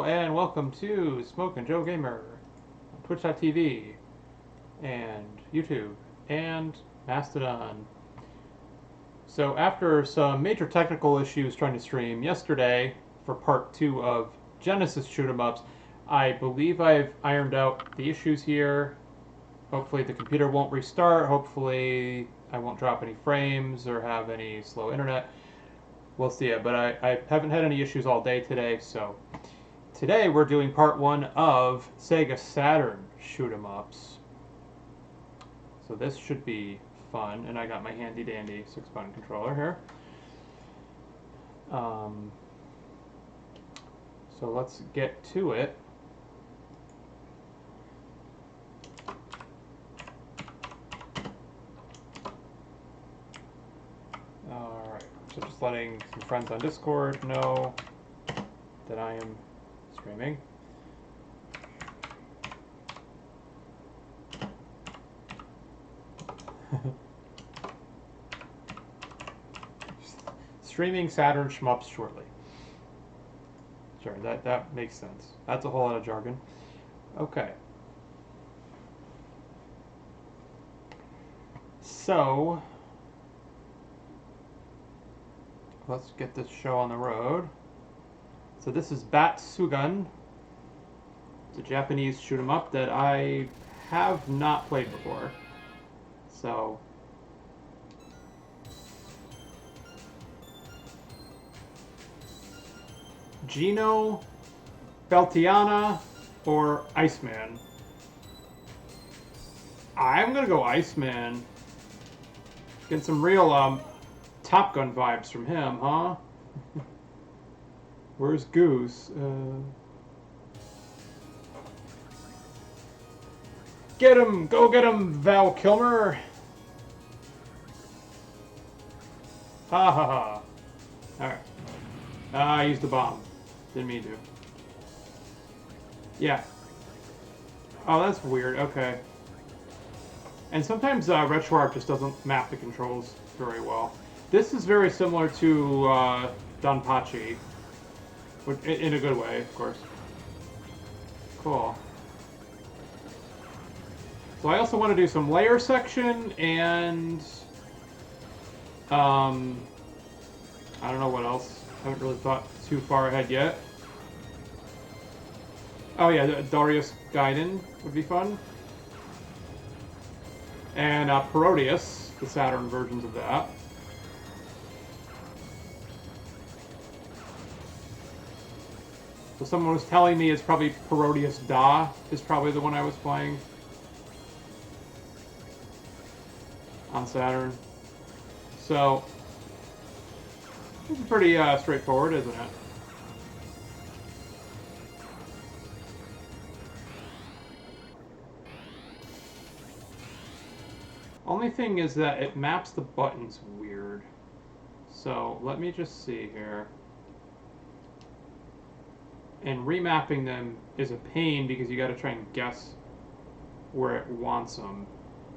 And welcome to Smoke and Joe Gamer on Twitch.tv and YouTube and Mastodon. So after some major technical issues trying to stream yesterday for part 2 of Genesis shoot 'em ups, I believe I've ironed out the issues here. Hopefully the computer won't restart. Hopefully I won't drop any frames or have any slow internet. We'll see it, but I haven't had any issues all day today, so today we're doing part 1 of Sega Saturn shoot 'em ups. So this should be fun, and I got my handy dandy 6-button controller here. So let's get to it. Alright, so just letting some friends on Discord know that I am streaming. Streaming Saturn shmups shortly. Sure, that makes sense. That's a whole lot of jargon. Okay. So, let's get this show on the road. So this is Batsugan. It's a Japanese shoot 'em up that I have not played before. So Gino, Beltiana, or Iceman? I'm gonna go Iceman. Getting some real Top Gun vibes from him, huh? Where's Goose? Get him! Go get him, Val Kilmer! Ha ha ha. Alright. I used the bomb. Didn't mean to. Yeah. Oh, that's weird. Okay. And sometimes RetroArch just doesn't map the controls very well. This is very similar to Donpachi. In a good way, of course. Cool. So I also want to do some layer section and I don't know what else. I haven't really thought too far ahead yet. Oh yeah, Darius Gaiden would be fun. And Parodius, the Saturn versions of that. So someone was telling me it's probably Parodius Da is probably the one I was playing on Saturn. So it's pretty straightforward, isn't it? Only thing is that it maps the buttons weird. So let me just see here. And remapping them is a pain because you got to try and guess where it wants them,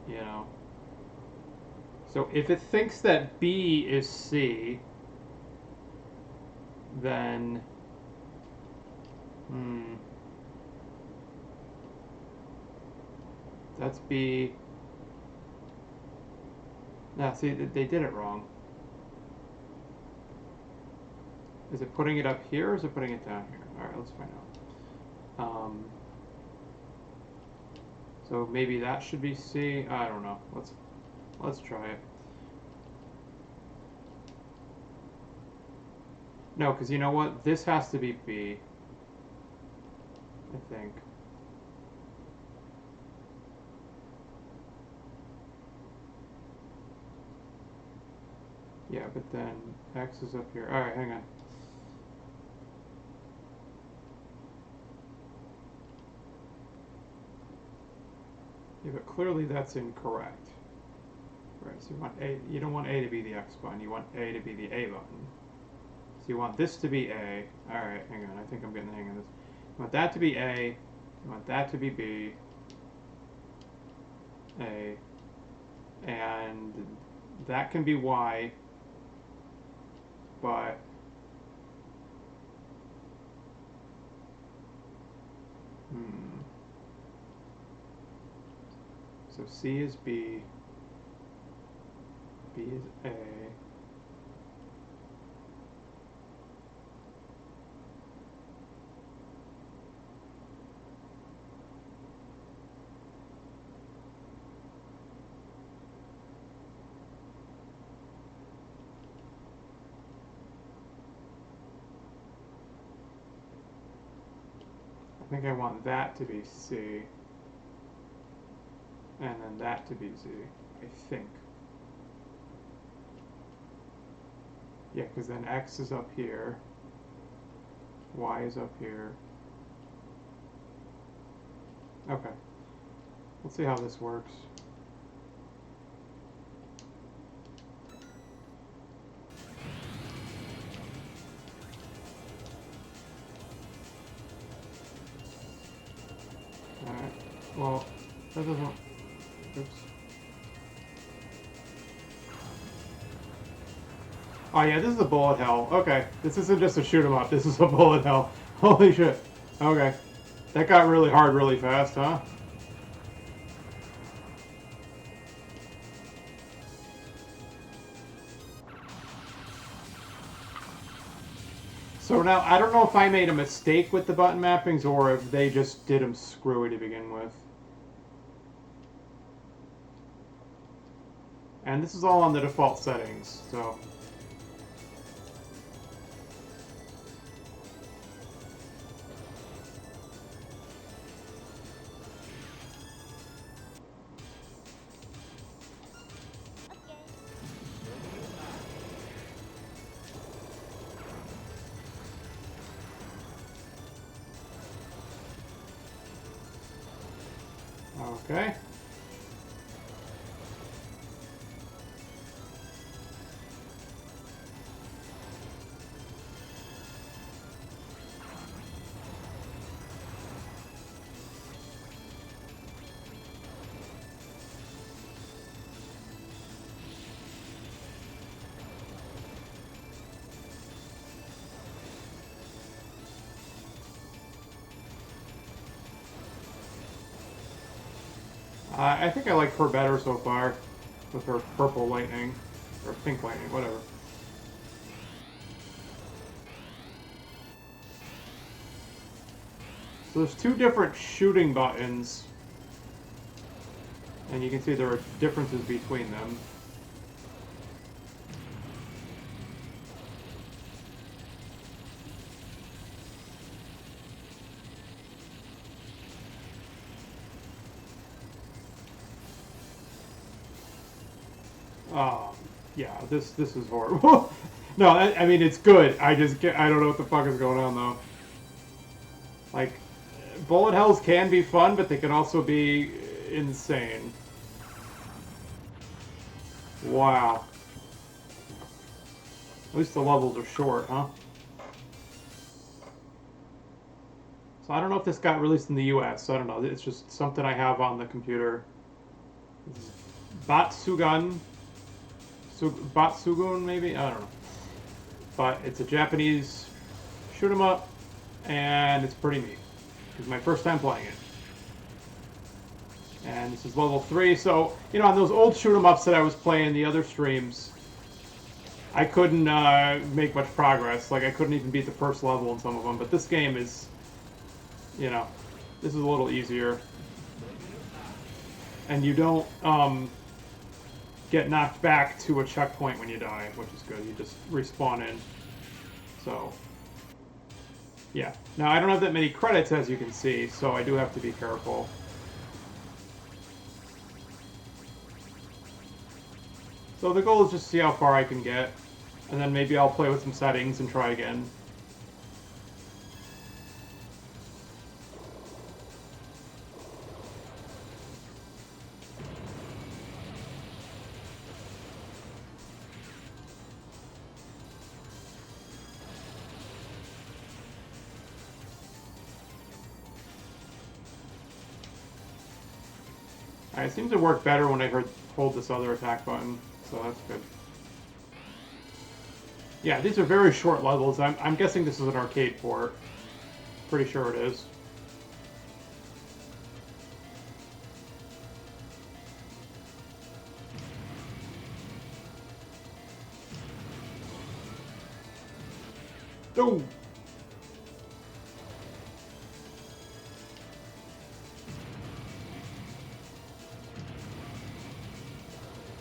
you know. So if it thinks that B is C, then that's B. Nah, see, they did it wrong. Is it putting it up here or is it putting it down here? Alright, let's find out. So maybe that should be C. I don't know. Let's try it. No, because you know what? This has to be B. I think. Yeah, but then X is up here. Alright, hang on. Yeah, but clearly that's incorrect. Right, so you want A, you don't want A to be the X button, you want A to be the A button. So you want this to be A. Alright, hang on, I think I'm getting the hang of this. You want that to be A, you want that to be B, A, and that can be Y, but So C is B. B is A. I think I want that to be C. And then that to be Z, I think. Yeah, because then X is up here. Y is up here. Okay. Let's see how this works. Alright. Well, that doesn't... Oops. Oh yeah, this is a bullet hell. Okay. This isn't just a shoot 'em up. This is a bullet hell. Holy shit. Okay. That got really hard really fast, huh? So now, I don't know if I made a mistake with the button mappings or if they just did them screwy to begin with. And this is all on the default settings, so... Okay. I think I like her better so far, with her purple lightning, or pink lightning, whatever. So there's two different shooting buttons, and you can see there are differences between them. Yeah, this is horrible. No, I mean it's good. I don't know what the fuck is going on though. Like, bullet hells can be fun, but they can also be insane. Wow. At least the levels are short, huh? So I don't know if this got released in the US. I don't know. It's just something I have on the computer. Batsugan. Batsugun, maybe? I don't know. But it's a Japanese shoot 'em up, and it's pretty neat. It's my first time playing it. And this is level 3, so, you know, on those old shoot 'em ups that I was playing the other streams, I couldn't make much progress. Like, I couldn't even beat the first level in some of them. But this game is, you know, this is a little easier. And you don't get knocked back to a checkpoint when you die, which is good. You just respawn in. So, yeah. Now, I don't have that many credits, as you can see, so I do have to be careful. So the goal is just to see how far I can get, and then maybe I'll play with some settings and try again. It seems to work better when I hold this other attack button, so that's good. Yeah, these are very short levels. I'm guessing this is an arcade port. Pretty sure it is.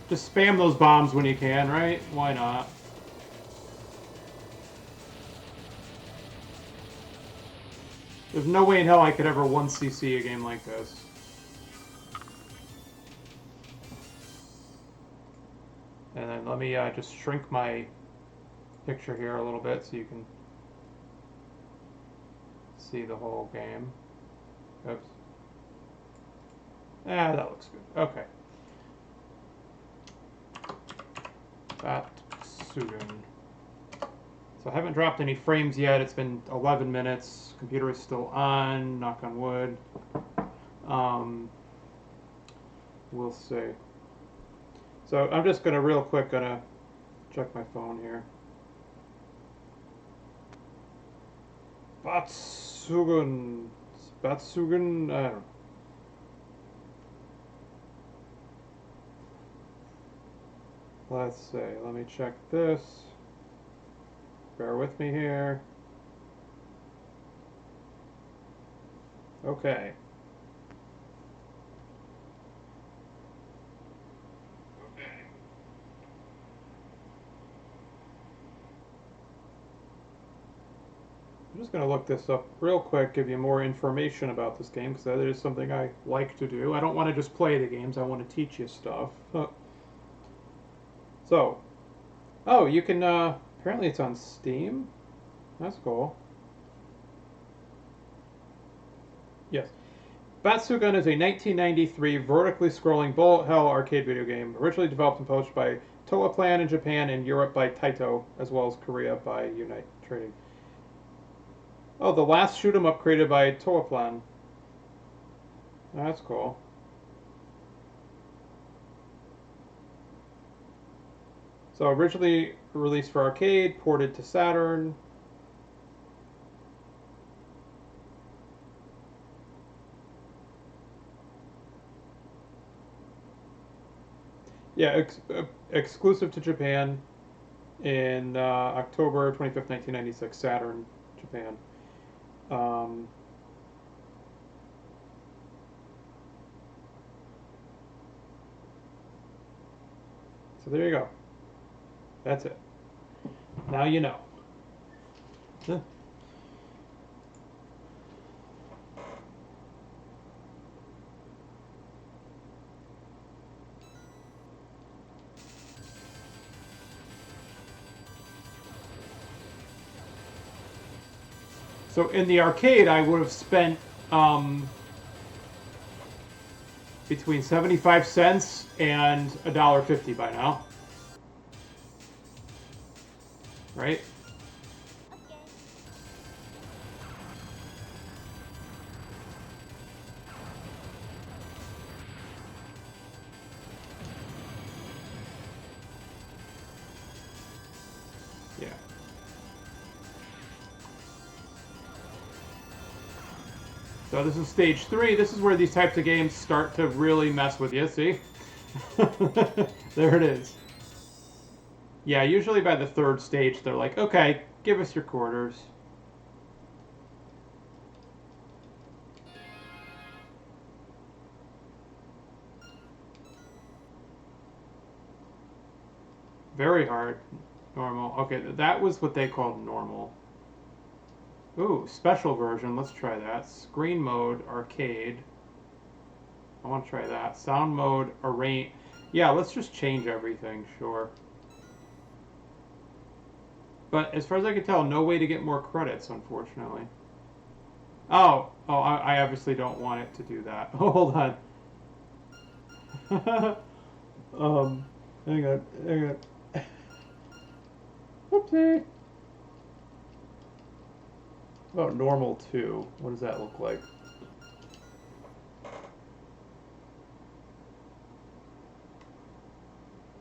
Just spam those bombs when you can, right? Why not? There's no way in hell I could ever 1cc a game like this. And then let me just shrink my picture here a little bit so you can see the whole game. Oops. Ah, that looks good. Okay. Batsugan. So I haven't dropped any frames yet. It's been 11 minutes. Computer is still on, knock on wood. We'll see. So I'm just gonna real quick check my phone here. Batsugan. Batsugan. I don't know. Let's see. Let me check this. Bear with me here. Okay. I'm just going to look this up real quick, give you more information about this game, because that is something I like to do. I don't want to just play the games, I want to teach you stuff. So, oh, you can, apparently it's on Steam. That's cool. Yes. Batsugan is a 1993 vertically scrolling bullet hell arcade video game, originally developed and published by Toaplan in Japan and Europe by Taito, as well as Korea by Unite Trading. Oh, the last shoot 'em up created by Toaplan. That's cool. So originally released for arcade, ported to Saturn. Yeah, exclusive to Japan in October 25th, 1996, Saturn, Japan. So there you go. That's it. Now you know. Huh. So in the arcade, I would have spent between 75 cents and $1.50 by now. Right? Yeah. So this is stage 3. This is where these types of games start to really mess with you, see? There it is. Yeah, usually by the 3rd stage, they're like, okay, give us your quarters. Very hard. Normal. Okay, that was what they called normal. Ooh, special version. Let's try that. Screen mode, arcade. I want to try that. Sound mode, arrange. Yeah, let's just change everything, sure. But as far as I can tell, no way to get more credits, unfortunately. Oh, I obviously don't want it to do that. Oh, hold on. Hang on. Whoopsie. What about normal 2? What does that look like?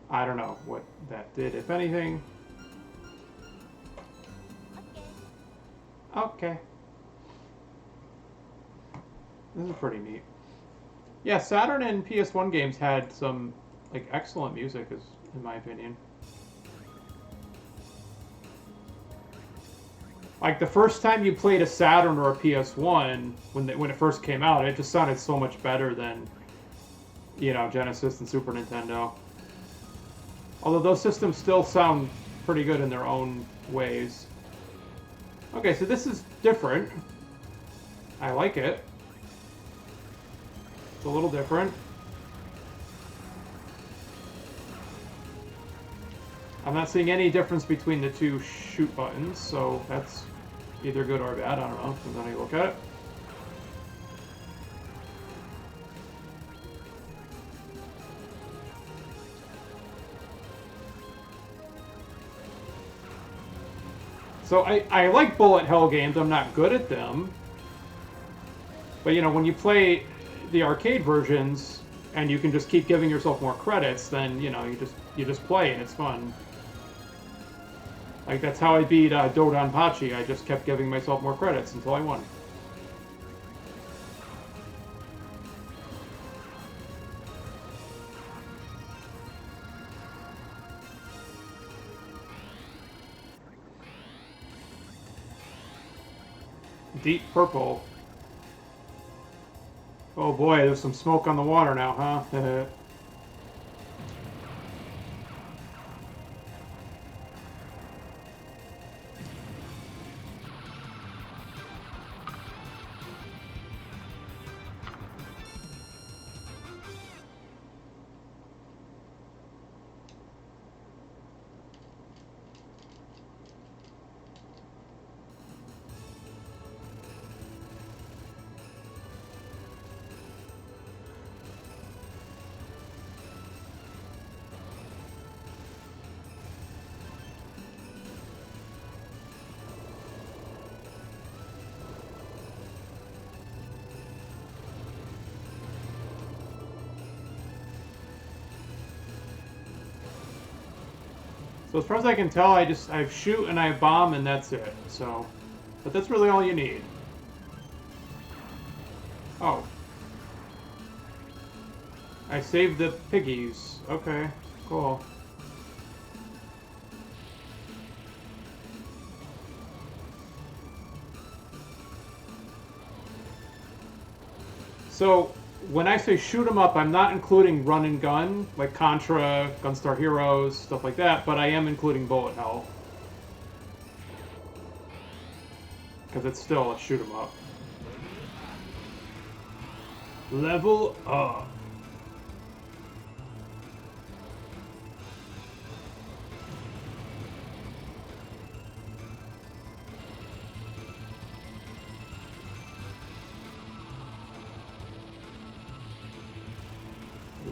I don't know what that did, if anything. Okay. This is pretty neat. Yeah, Saturn and PS1 games had some like excellent music, in my opinion. Like the first time you played a Saturn or a PS1 when it first came out, it just sounded so much better than, you know, Genesis and Super Nintendo. Although those systems still sound pretty good in their own ways. Okay, so this is different. I like it. It's a little different. I'm not seeing any difference between the two shoot buttons, so that's either good or bad. I don't know. Depends on how you look at it. So I like bullet hell games. I'm not good at them. But, you know, when you play the arcade versions and you can just keep giving yourself more credits, then, you know, you just play and it's fun. Like, that's how I beat Dodonpachi. I just kept giving myself more credits until I won. Deep purple. Oh boy, there's some smoke on the water now, huh? So as far as I can tell, I shoot and I bomb and that's it. So, but that's really all you need. Oh. I saved the piggies. Okay, cool. So, when I say shoot 'em up, I'm not including run and gun, like Contra, Gunstar Heroes, stuff like that, but I am including bullet hell. Because it's still a shoot 'em up. Level up.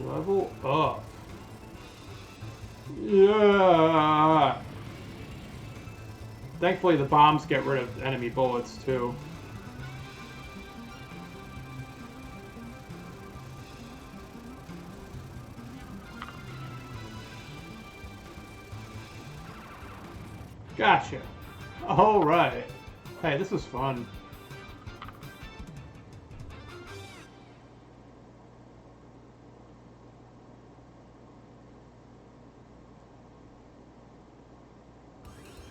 Level up. Yeah. Thankfully, the bombs get rid of enemy bullets, too. Gotcha. Alright. Hey, this is fun.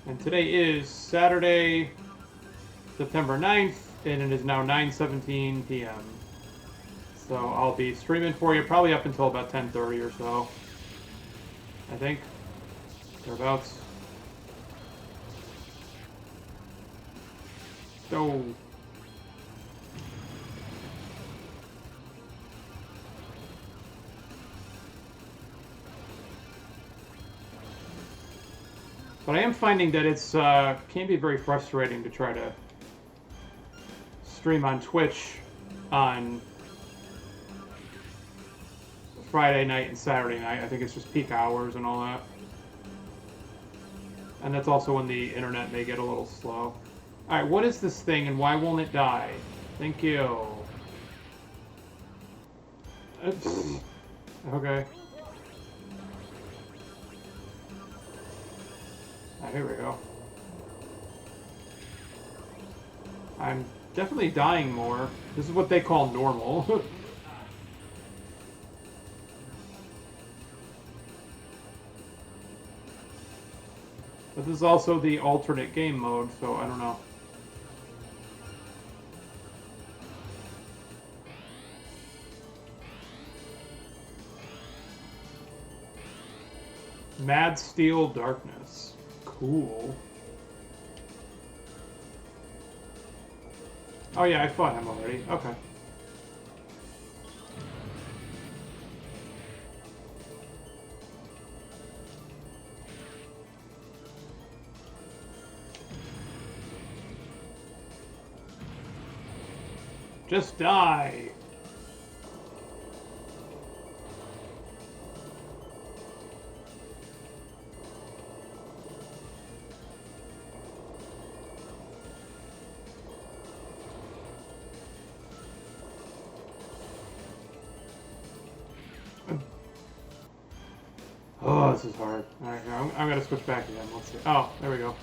And today is Saturday, September 9th, and it is now 9:17 p.m. So I'll be streaming for you probably up until about 10:30 or so. I think. Thereabouts. So... But I am finding that it's can be very frustrating to try to stream on Twitch on Friday night and Saturday night. I think it's just peak hours and all that. And that's also when the internet may get a little slow. Alright, what is this thing and why won't it die? Thank you. Okay. Here we go. I'm definitely dying more. This is what they call normal. But this is also the alternate game mode, so I don't know. Mad Steel Darkness. Cool. Oh yeah, I fought him already. Okay. Just die! Oh, this is hard. Alright, I'm gonna switch back again. Let's see. Oh, there we go.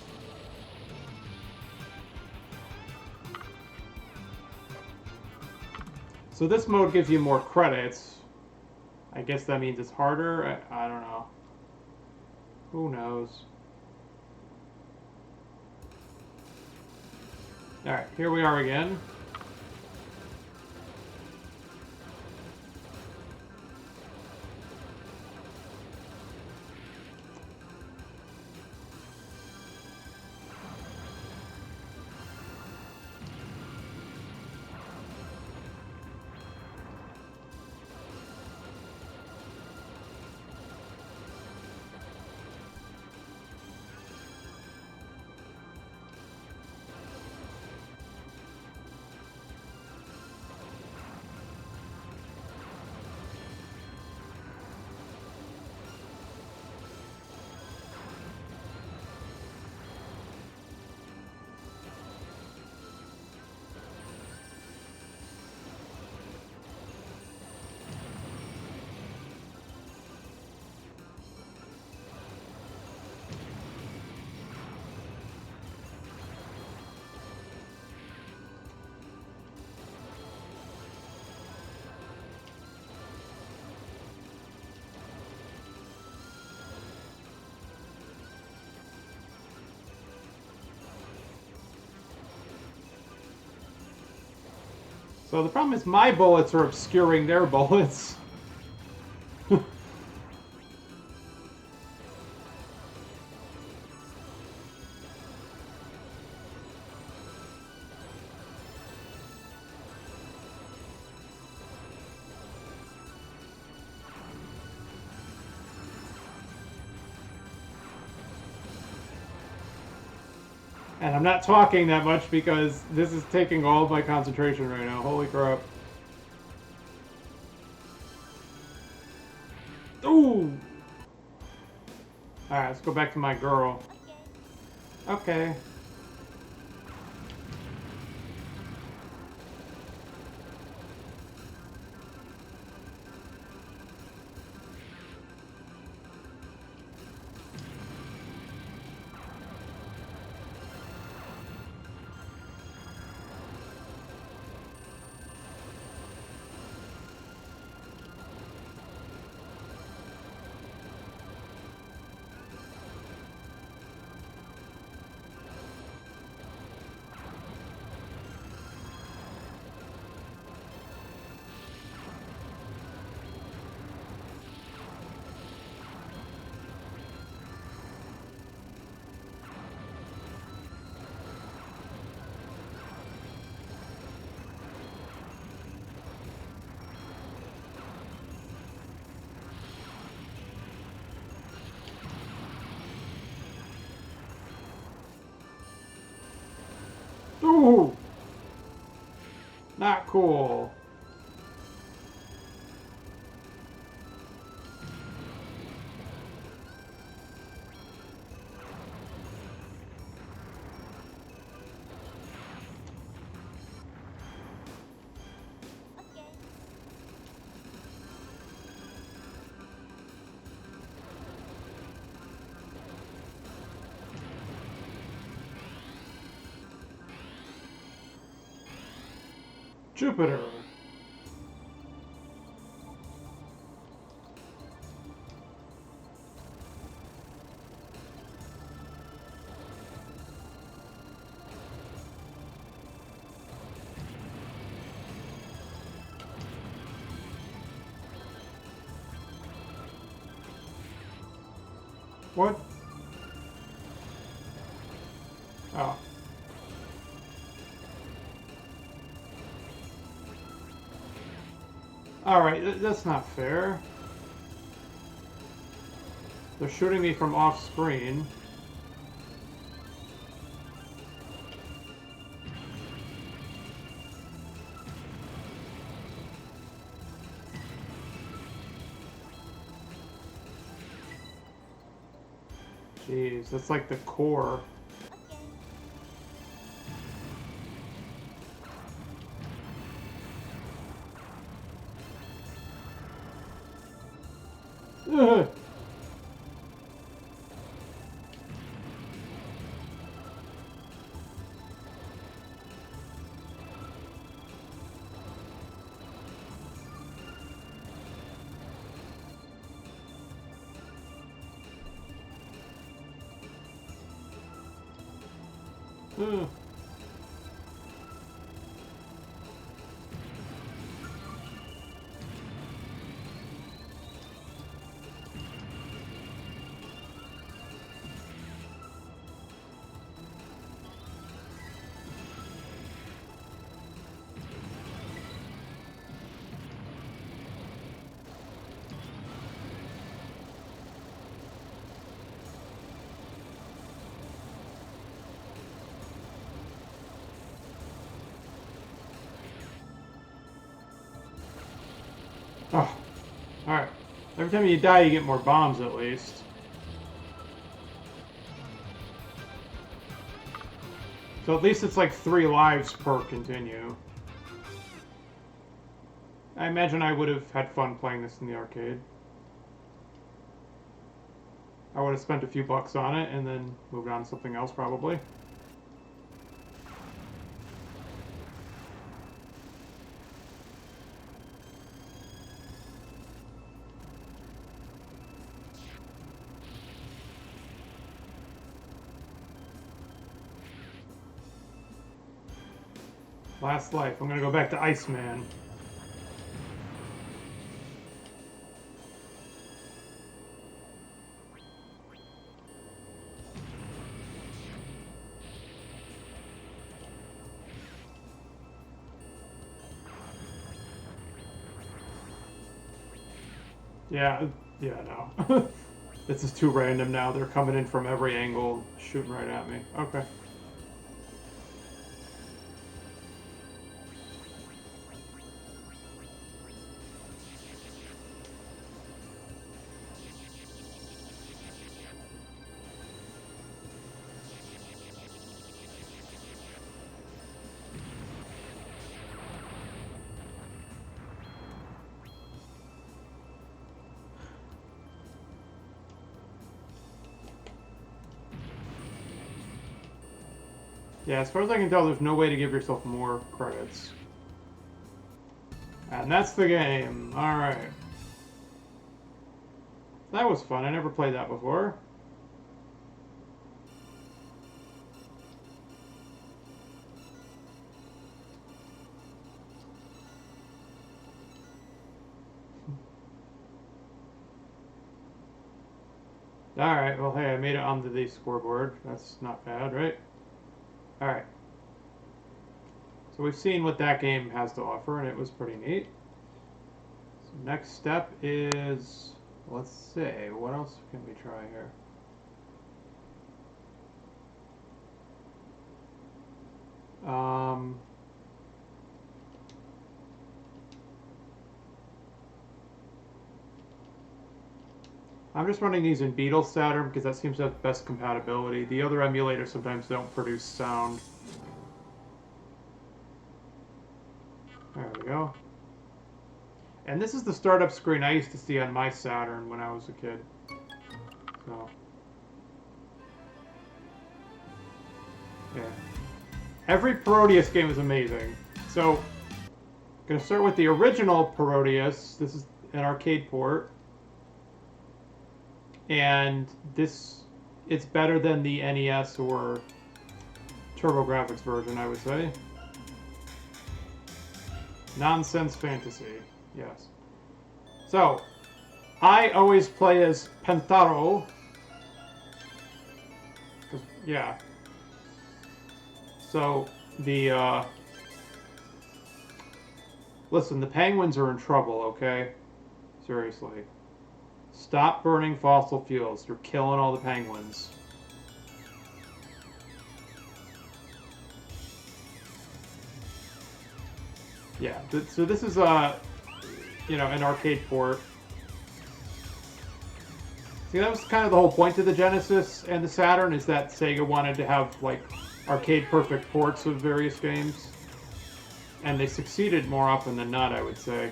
So this mode gives you more credits. I guess that means it's harder? I don't know. Who knows? Alright, here we are again. So the problem is my bullets are obscuring their bullets. And I'm not talking that much because this is taking all of my concentration right now. Holy crap. Ooh! Alright, let's go back to my girl. Okay. Ooh! Not cool. Jupiter. What? Oh. Alright, that's not fair. They're shooting me from off screen. Jeez, that's like the core. Ugh. Ugh. Oh, alright. Every time you die, you get more bombs at least. So at least it's like 3 lives per continue. I imagine I would have had fun playing this in the arcade. I would have spent a few bucks on it and then moved on to something else probably. Last life. I'm gonna go back to Iceman. Yeah, no. This is too random now. They're coming in from every angle, shooting right at me. Okay. Yeah, as far as I can tell, there's no way to give yourself more credits. And that's the game. Alright. That was fun. I never played that before. Alright, well, hey, I made it onto the scoreboard. That's not bad, right? Alright. So we've seen what that game has to offer, and it was pretty neat. So next step is, let's see, what else can we try here? I'm just running these in Beetle Saturn because that seems to have the best compatibility. The other emulators sometimes don't produce sound. There we go. And this is the startup screen I used to see on my Saturn when I was a kid. So, yeah. Every Parodius game is amazing. So, I'm going to start with the original Parodius. This is an arcade port. And this, it's better than the NES or TurboGrafx version, I would say. Nonsense fantasy, yes. So, I always play as Pentaro, Yeah. So, the, listen, the penguins are in trouble, okay? Seriously. Stop burning fossil fuels. You're killing all the penguins. Yeah, so this is, you know, an arcade port. See, that was kind of the whole point of the Genesis and the Saturn, is that Sega wanted to have, like, arcade-perfect ports of various games. And they succeeded more often than not, I would say.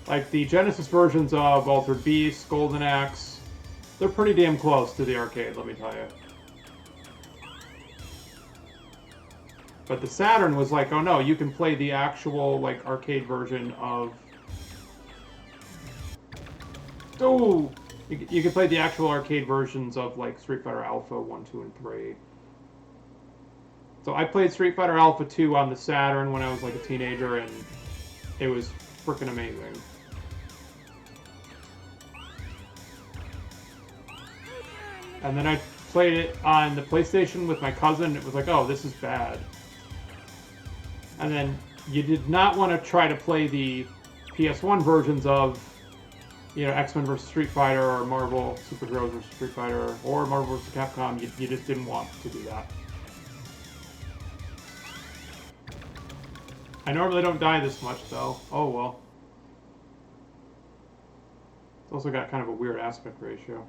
Like, the Genesis versions of Altered Beast, Golden Axe, they're pretty damn close to the arcade, let me tell you. But the Saturn was like, oh no, you can play the actual, like, arcade version of... Oh! You can play the actual arcade versions of, like, Street Fighter Alpha 1, 2, and 3. So I played Street Fighter Alpha 2 on the Saturn when I was, like, a teenager, and it was freaking amazing. And then I played it on the PlayStation with my cousin. It was like, oh, this is bad. And then you did not want to try to play the PS1 versions of, you know, X-Men vs. Street Fighter or Marvel Superheroes vs. Street Fighter or Marvel vs. Capcom. You just didn't want to do that. I normally don't die this much, though. Oh, well. It's also got kind of a weird aspect ratio.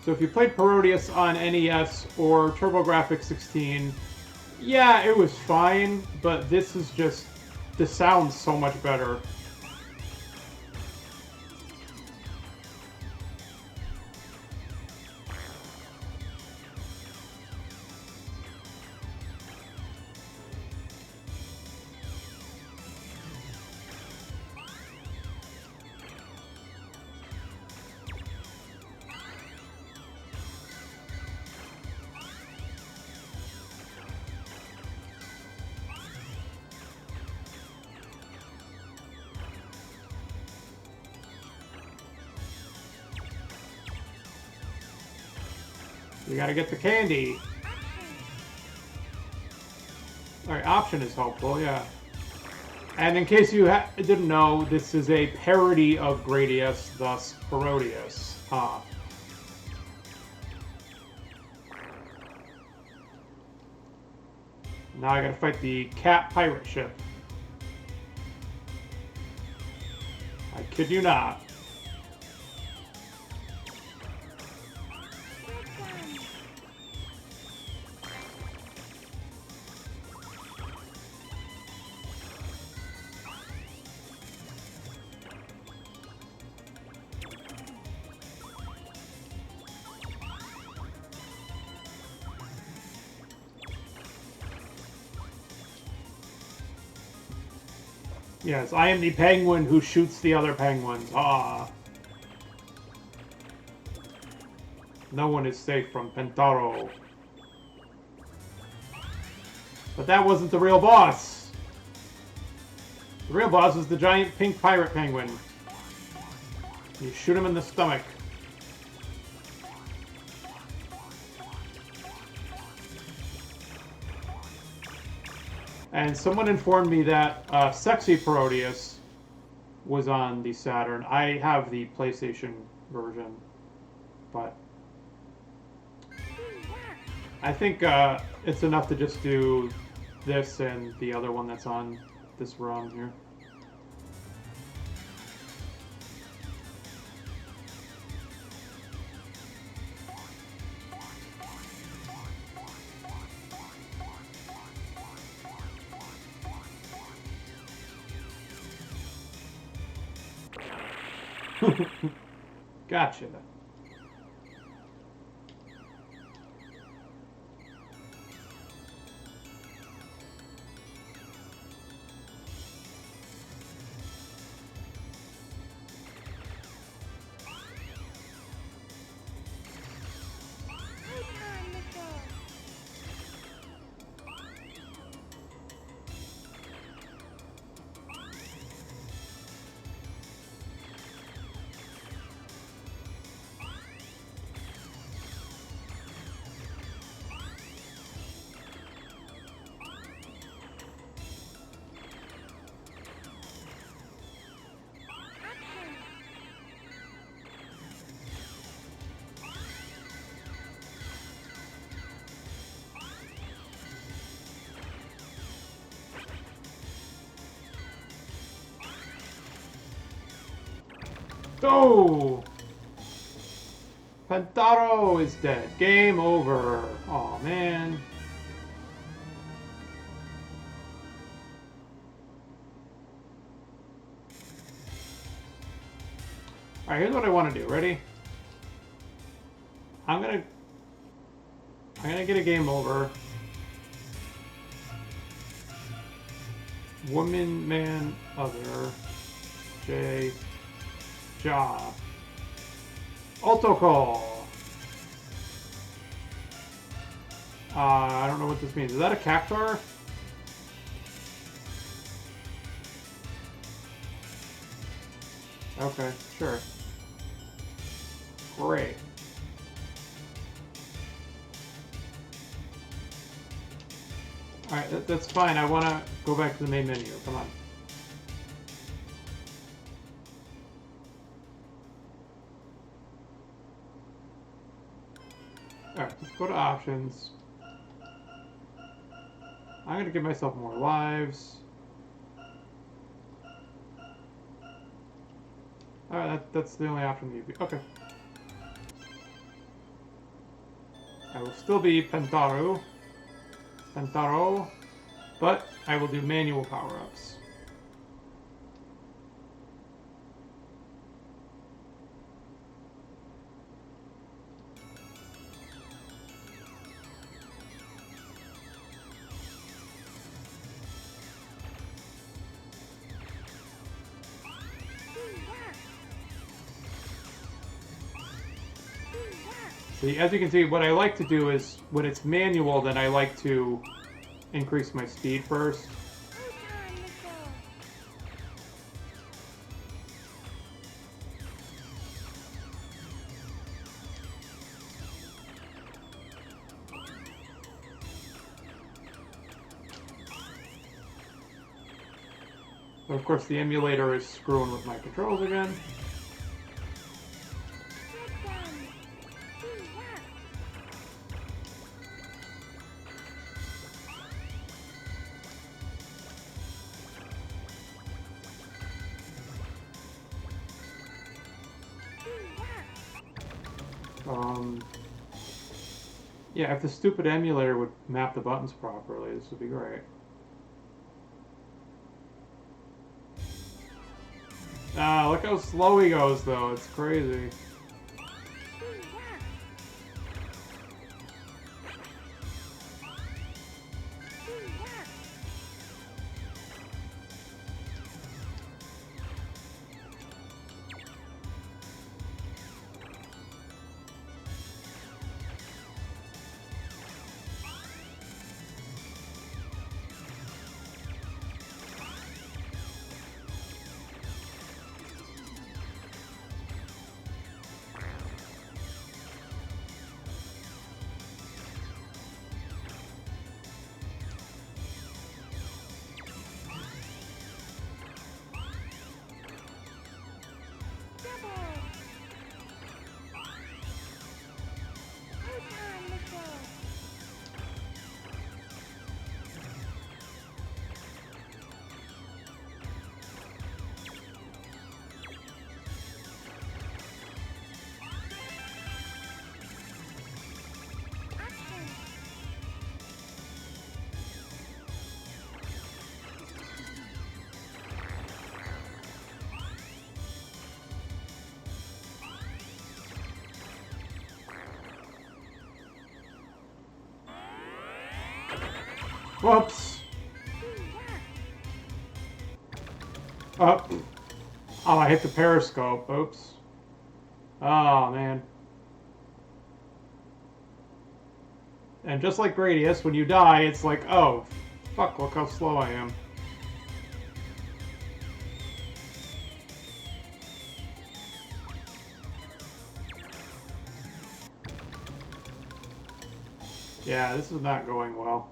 So if you played Parodius on NES or TurboGrafx 16, yeah, it was fine, but this is just... This sounds so much better. You gotta get the candy. Alright, option is helpful, yeah. And in case you didn't know, this is a parody of Gradius, thus Parodius. Now I gotta fight the cat pirate ship. I kid you not. Yes, I am the penguin who shoots the other penguins. Ah. No one is safe from Pentaro. But that wasn't the real boss. The real boss is the giant pink pirate penguin. You shoot him in the stomach. And someone informed me that Sexy Parodius was on the Saturn. I have the PlayStation version, but I think it's enough to just do this and the other one that's on this ROM here. Gotcha. Oh! Pentaro is dead. Game over. Oh man. Alright, here's what I want to do. Ready? I'm gonna get a game over. Woman, man, other. J. Ja. Alto call. I don't know what this means. Is that a cactuar? Okay, sure. Great. Alright, that's fine. I want to go back to the main menu. Come on. Alright, let's go to options. I'm going to give myself more lives. Alright, that's the only option you be. Okay. I will still be Pentaro, but I will do manual power-ups. See, as you can see, what I like to do is, when it's manual, then I like to increase my speed first. But of course, the emulator is screwing with my controls again. Yeah, if the stupid emulator would map the buttons properly, this would be great. Ah, look how slow he goes, though. It's crazy. Whoops! Oh, I hit the periscope. Oops. Oh, man. And just like Gradius, when you die, it's like, oh, fuck, look how slow I am. Yeah, this is not going well.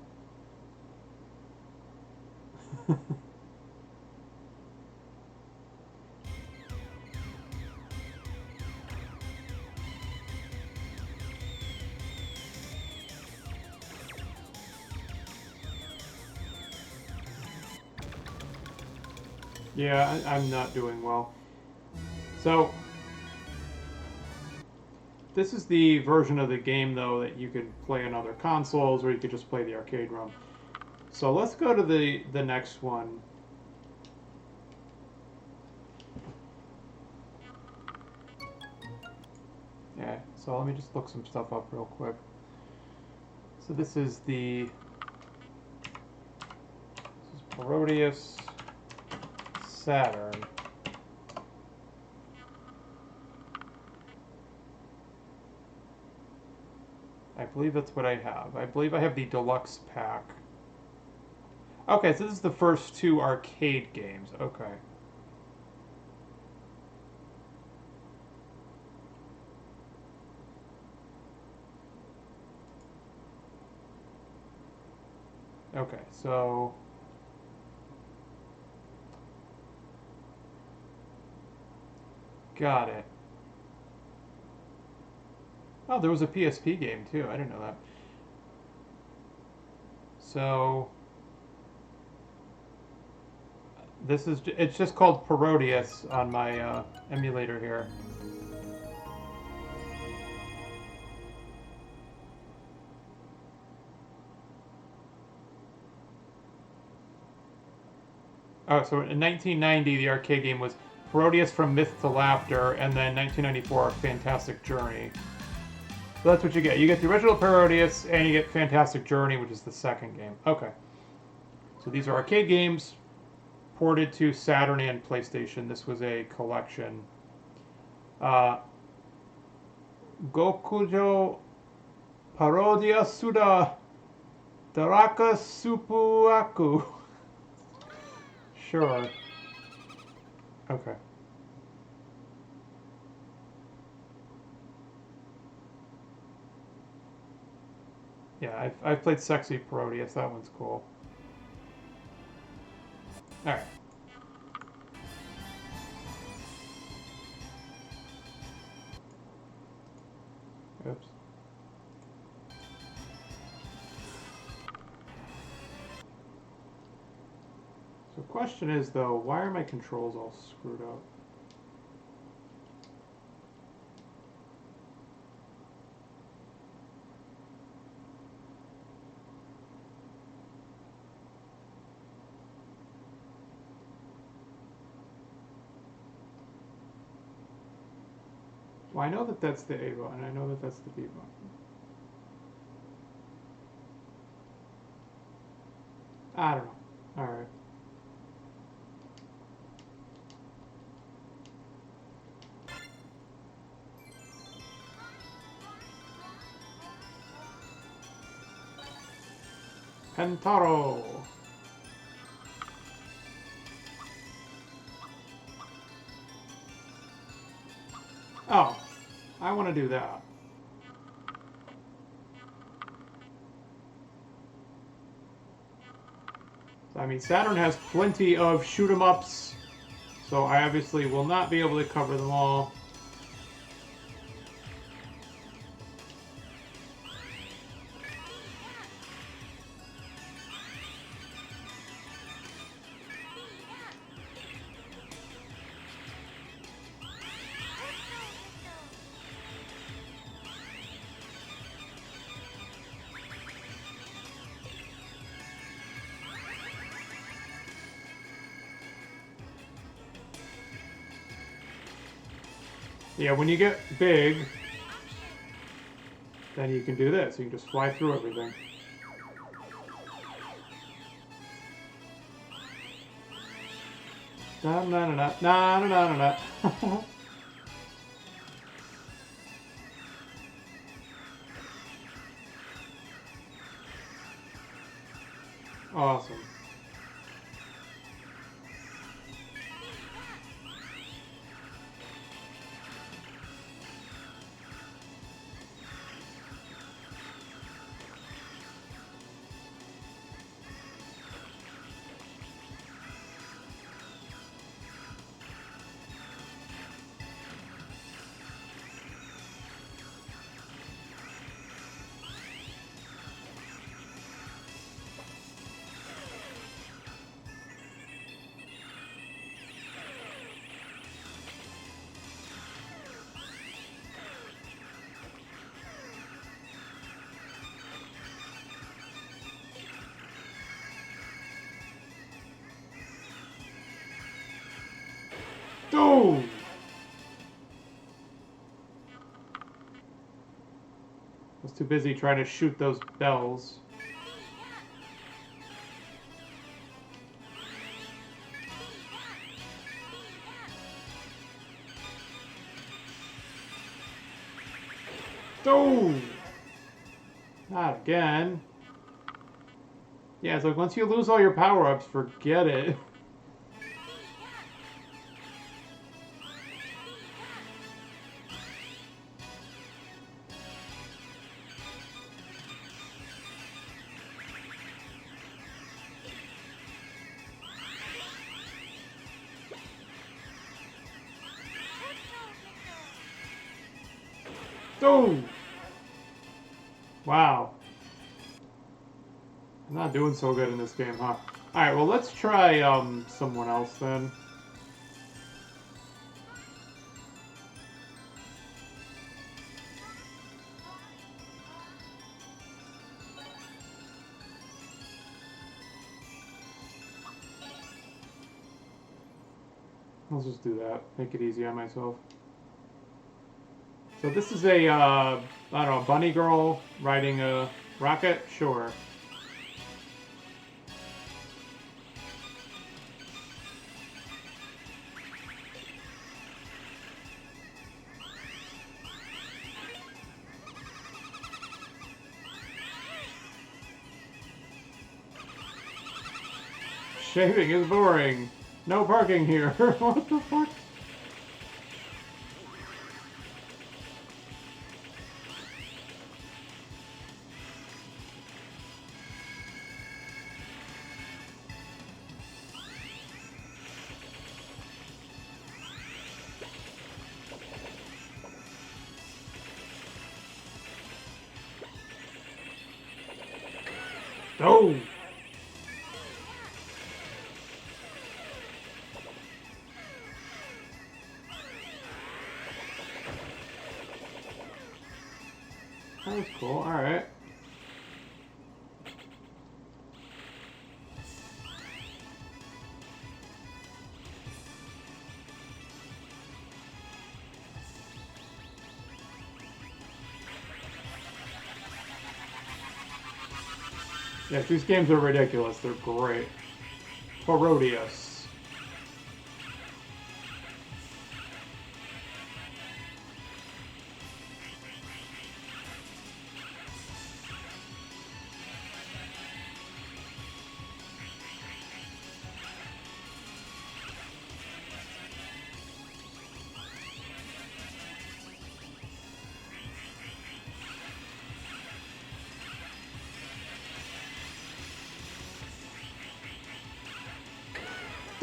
Yeah, I'm not doing well. So, this is the version of the game, though, that you could play on other consoles, or you could just play the arcade ROM. So let's go to the next one. Yeah, so let me just look some stuff up real quick. So this is Parodius Saturn. I believe that's what I have. I believe I have the deluxe pack. Okay, so this is the first two arcade games. Okay. Okay, so got it. Oh, there was a PSP game too. I didn't know that. So it's just called Parodius on my emulator here. Oh, so in 1990 the arcade game was Parodius from Myth to Laughter, and then 1994 Fantastic Journey. So that's what you get. You get the original Parodius, and you get Fantastic Journey, which is the second game. Okay. So these are arcade games ported to Saturn and PlayStation. This was a collection. Gokujo Parodia Suda Daraka Supuaku. Sure. Okay. Yeah, I've played Sexy Parodius. That one's cool. Alright. Oops. So the question is, though, why are my controls all screwed up? Well, I know that that's the A button. I know that that's the B button. I don't know. Alright. Pentaro! Oh, I want to do that. So, I mean, Saturn has plenty of shoot-'em-ups, so I obviously will not be able to cover them all. Yeah, when you get big, then you can do this. You can just fly through everything. Na na na na na na na na. Awesome. Go! I was too busy trying to shoot those bells. Go! Not again. Yeah, it's like once you lose all your power-ups, forget it. Go! Wow. I'm not doing so good in this game, huh? Alright, well, let's try, someone else then. Let's just do that. Make it easy on myself. So this is a, I don't know, bunny girl riding a rocket? Sure. Shaving is boring. No parking here. What the fuck? Oh! That was cool, alright. Yes, these games are ridiculous. They're great. Parodious.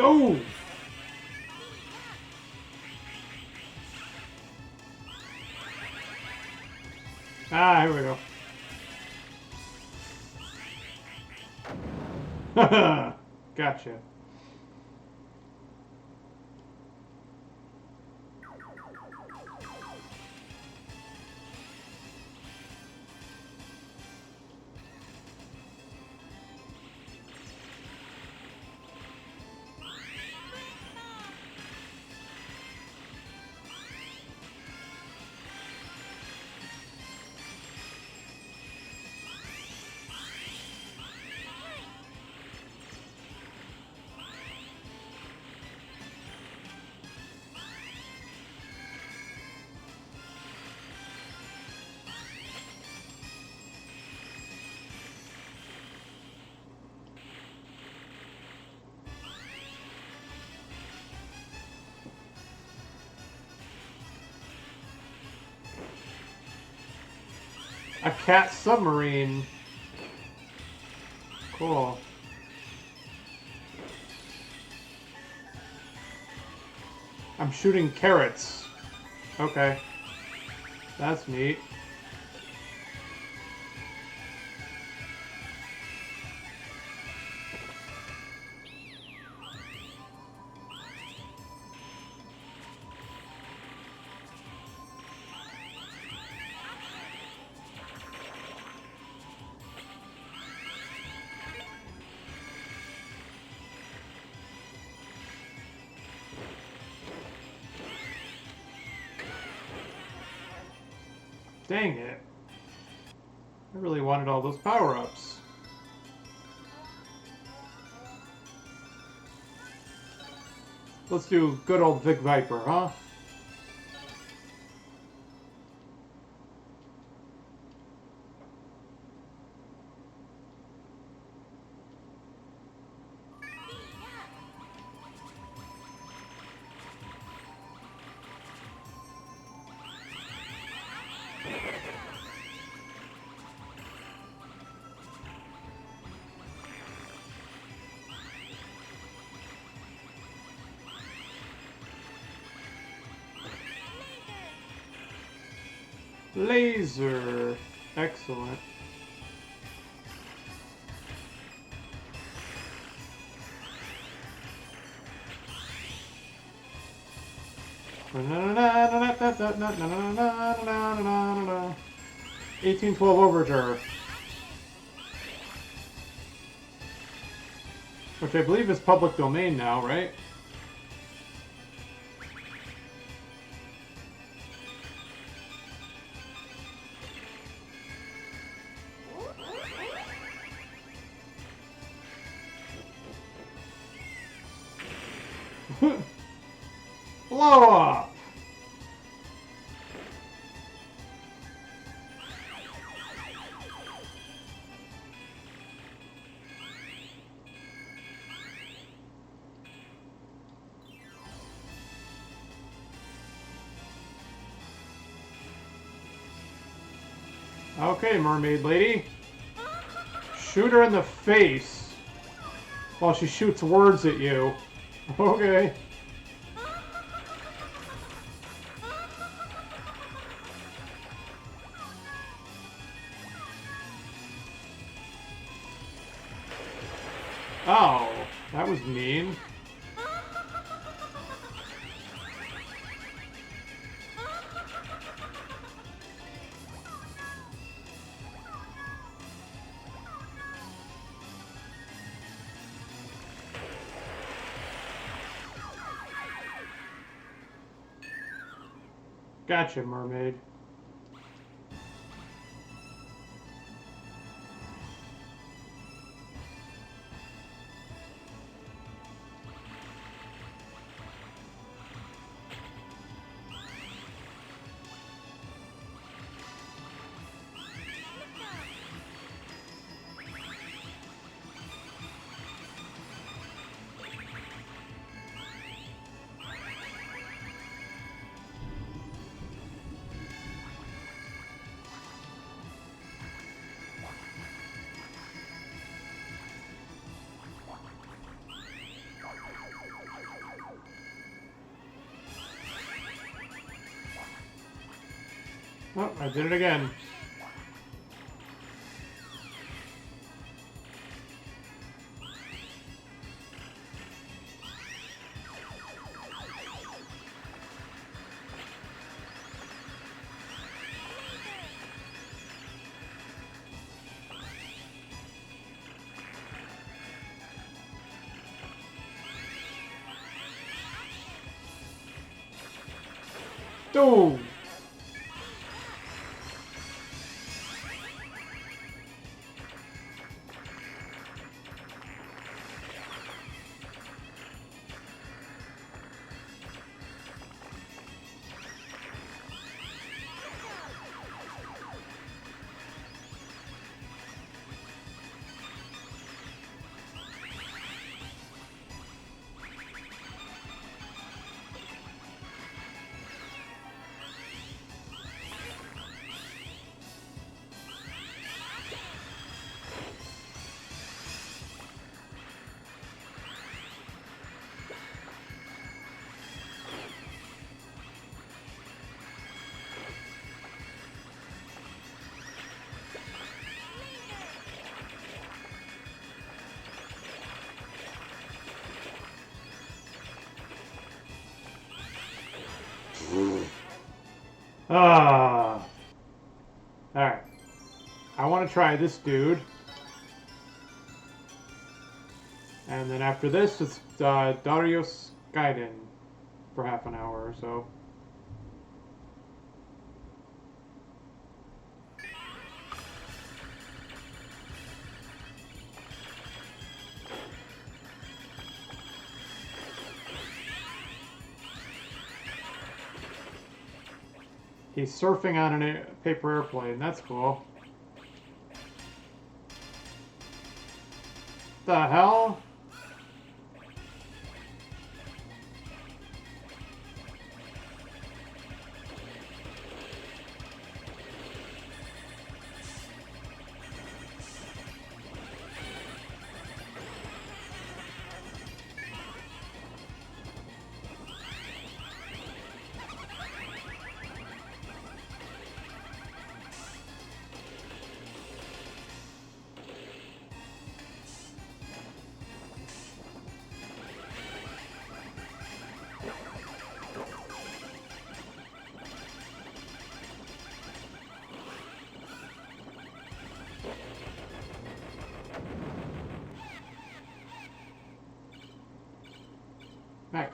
Oh! Ah, here we go. Gotcha. A cat submarine. Cool. I'm shooting carrots. Okay. That's neat. Dang it. I really wanted all those power-ups. Let's do good old Vic Viper, huh? Laser. Excellent. Na na na na na na na na na na na na. 1812 Overture. Which I believe is public domain now, right? Blow up! Okay, mermaid lady. Shoot her in the face while she shoots words at you. Okay. Oh, that was mean. Gotcha, mermaid. Oh, I did it again. Dude! Ah. Alright. I want to try this dude. And then after this, it's Darius Gaiden for half an hour or so. He's surfing on a paper airplane. That's cool. The hell? Nice.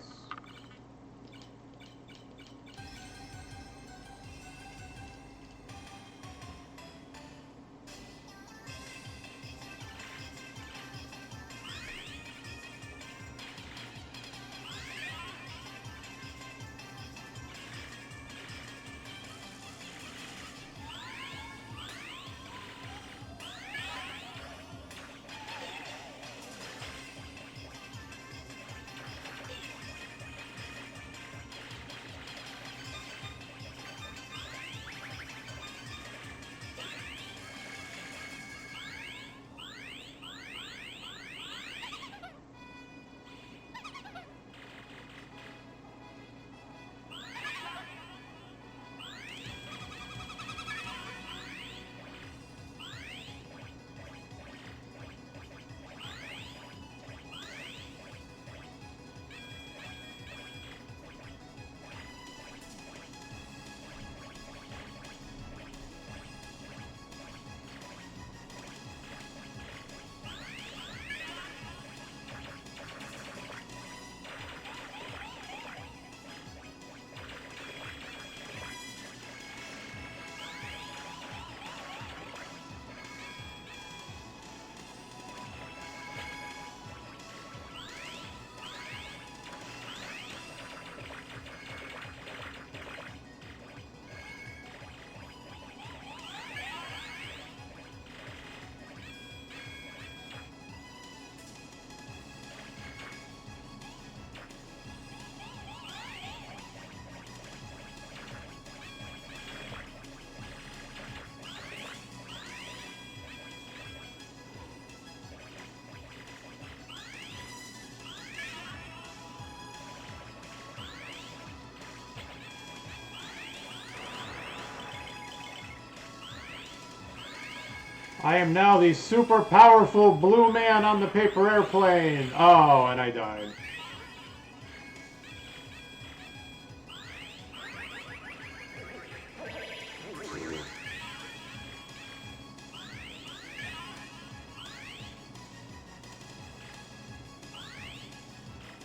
I am now the super powerful blue man on the paper airplane. Oh, and I died.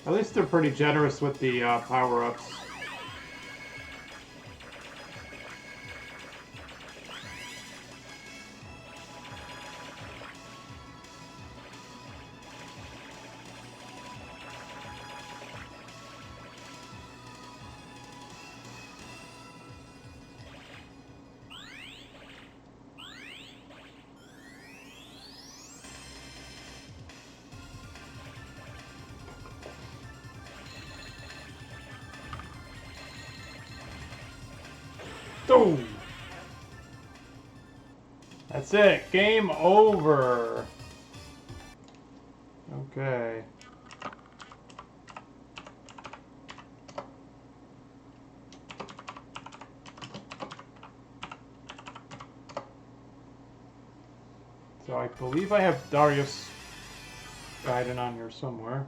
At least they're pretty generous with the power-ups. Boom! That's it. Game over. Okay. So I believe I have Darius Gaiden on here somewhere.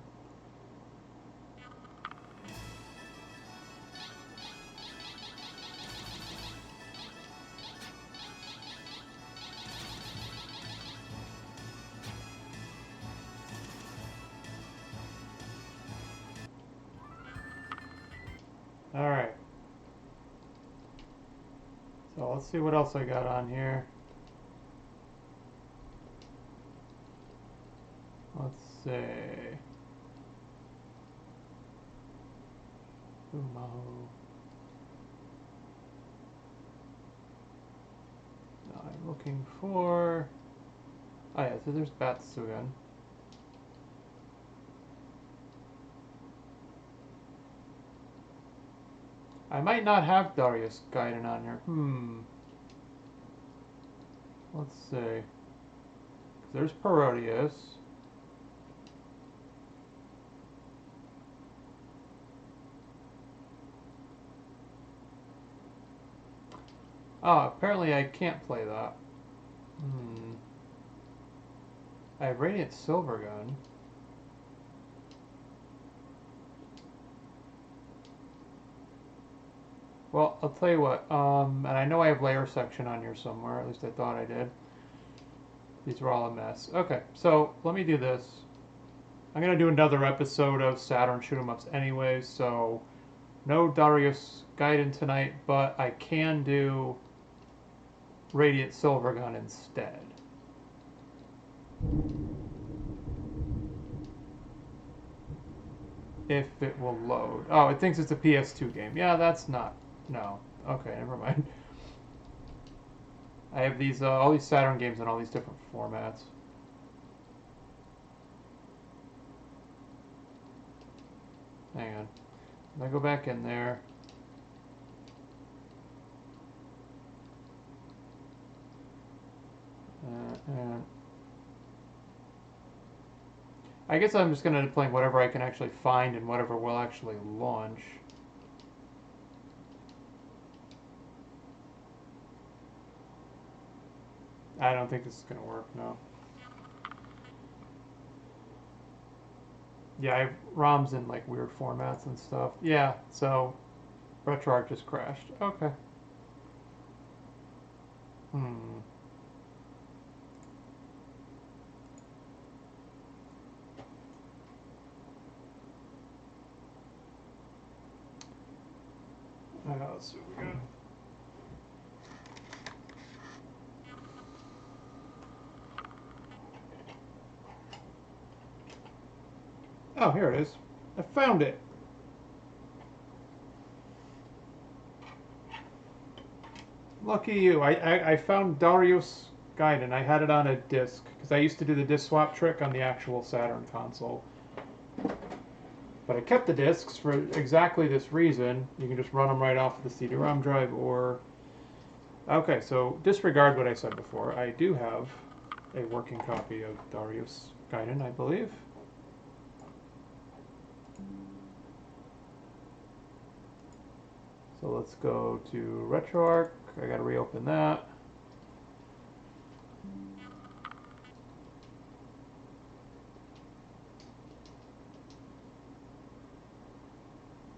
Alright. So let's see what else I got on here. Let's see. Umaho. looking for... Oh yeah, so there's Batsugan. I might not have Darius Gaiden on here. Let's see. There's Parodius. Oh, apparently I can't play that. I have Radiant Silvergun. Well, I'll tell you what, and I know I have layer section on here somewhere, at least I thought I did. These are all a mess. Okay, so let me do this. I'm going to do another episode of Saturn Shoot 'em Ups anyway, so no Darius Gaiden tonight, but I can do Radiant Silvergun instead. If it will load. Oh, it thinks it's a PS2 game. Yeah, that's not. No. Okay, never mind. I have these all these Saturn games in all these different formats. Hang on. If I go back in there. And I guess I'm just going to end up playing whatever I can actually find and whatever will actually launch. I don't think this is going to work, no. Yeah, I have ROMs in like weird formats and stuff. Yeah, so RetroArch just crashed. Okay. Let's see what we got. Oh, here it is. I found it. Lucky you. I found Darius Gaiden. I had it on a disc because I used to do the disc swap trick on the actual Saturn console. But I kept the discs for exactly this reason. You can just run them right off of the CD-ROM drive or... Okay, so disregard what I said before. I do have a working copy of Darius Gaiden, I believe. So let's go to RetroArch. I gotta reopen that.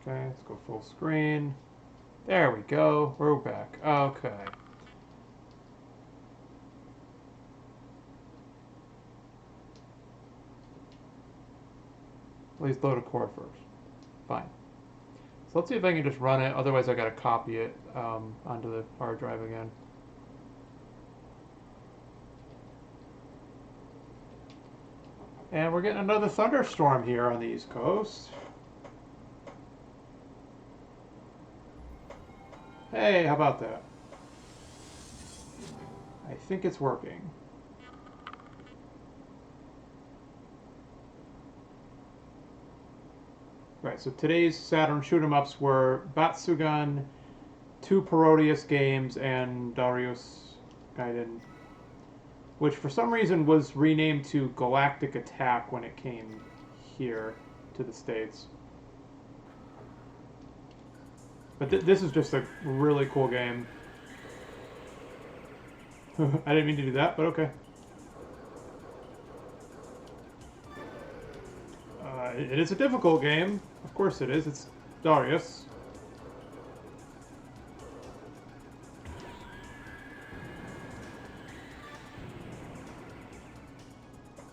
Okay, let's go full screen. There we go. We're back. Okay. Please load a core first. Fine. So let's see if I can just run it. Otherwise, I gotta copy it onto the hard drive again. And we're getting another thunderstorm here on the East Coast. Hey, how about that? I think it's working. Right, so today's Saturn Shoot 'em Ups were Batsugan, 2 Parodius games, and Darius Gaiden, which for some reason was renamed to Galactic Attack when it came here to the States. But this is just a really cool game. I didn't mean to do that, but okay. It is a difficult game. Of course it is. It's Darius.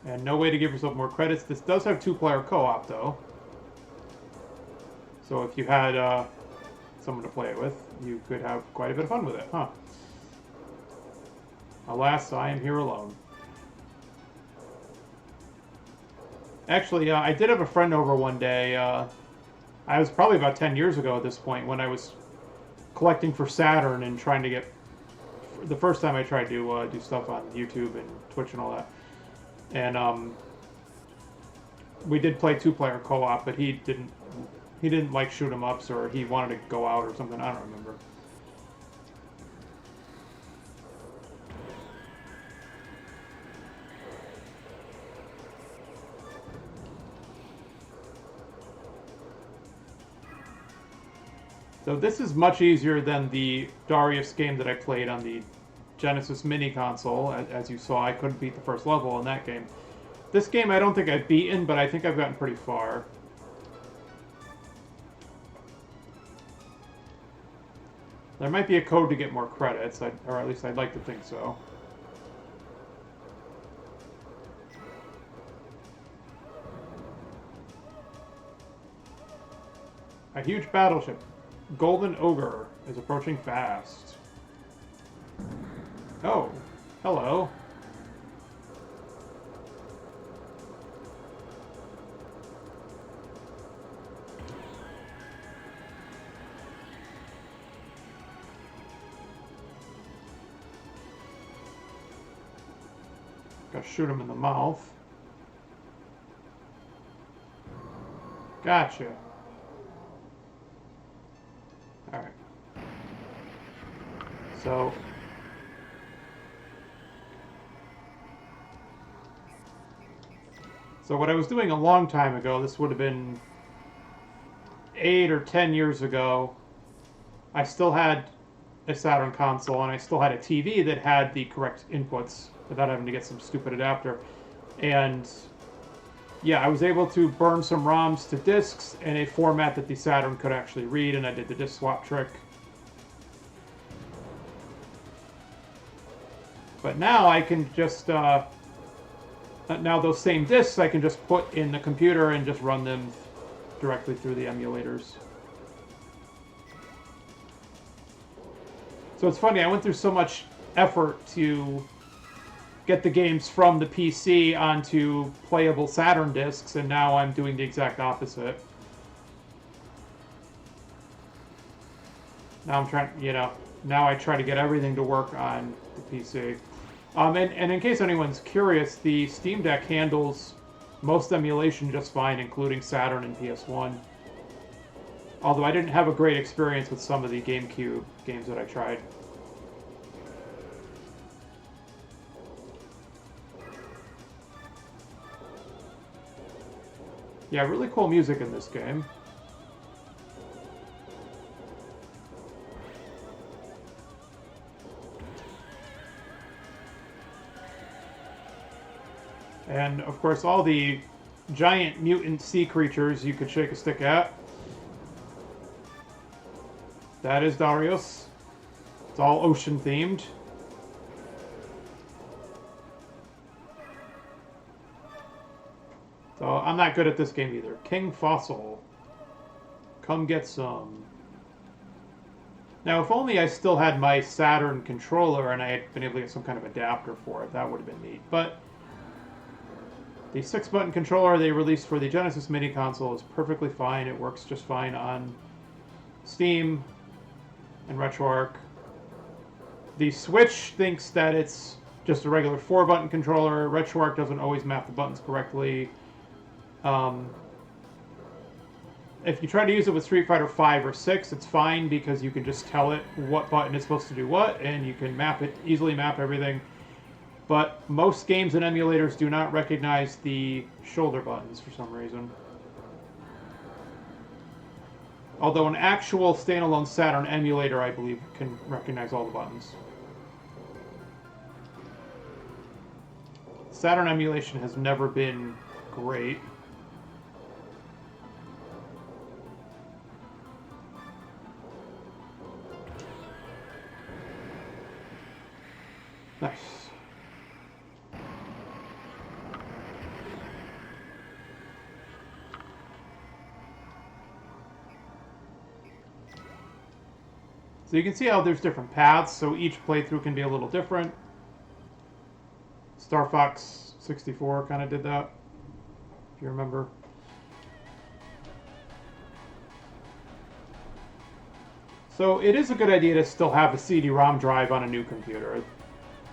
And no way to give yourself more credits. This does have 2-player co-op, though. So if you had someone to play it with, you could have quite a bit of fun with it, huh? Alas, I am here alone. Actually, I did have a friend over one day. I was probably about 10 years ago at this point when I was collecting for Saturn and trying to get the first time I tried to do stuff on YouTube and Twitch and all that, and we did play 2-player co-op, but he didn't like shoot 'em ups, or he wanted to go out or something. I don't remember. So this is much easier than the Darius game that I played on the Genesis mini console. As you saw, I couldn't beat the first level in that game. This game I don't think I've beaten, but I think I've gotten pretty far. There might be a code to get more credits, or at least I'd like to think so. A huge battleship. Golden Ogre is approaching fast. Oh, hello. Gotta shoot him in the mouth. Gotcha. Alright. So what I was doing a long time ago, this would have been 8 or 10 years ago, I still had a Saturn console and I still had a TV that had the correct inputs without having to get some stupid adapter. And yeah, I was able to burn some ROMs to discs in a format that the Saturn could actually read, and I did the disc swap trick. But now I can just, now those same discs I can just put in the computer and just run them directly through the emulators. So it's funny, I went through so much effort to get the games from the PC onto playable Saturn discs, and now I'm doing the exact opposite. Now I'm trying, now I try to get everything to work on the PC. And in case anyone's curious, the Steam Deck handles most emulation just fine, including Saturn and PS1. Although I didn't have a great experience with some of the GameCube games that I tried. Yeah, really cool music in this game. And, of course, all the giant mutant sea creatures you could shake a stick at. That is Darius. It's all ocean-themed. So, I'm not good at this game either. King Fossil. Come get some. Now, if only I still had my Saturn controller and I had been able to get some kind of adapter for it, that would have been neat. But the 6-button controller they released for the Genesis mini console is perfectly fine. It works just fine on Steam and RetroArch. The Switch thinks that it's just a regular 4-button controller. RetroArch doesn't always map the buttons correctly. If you try to use it with Street Fighter 5 or 6, it's fine because you can just tell it what button is supposed to do what, and you can easily map everything. But most games and emulators do not recognize the shoulder buttons for some reason. Although an actual standalone Saturn emulator, I believe, can recognize all the buttons. Saturn emulation has never been great. Nice. So you can see how there's different paths, so each playthrough can be a little different. Star Fox 64 kind of did that, if you remember. So it is a good idea to still have a CD-ROM drive on a new computer.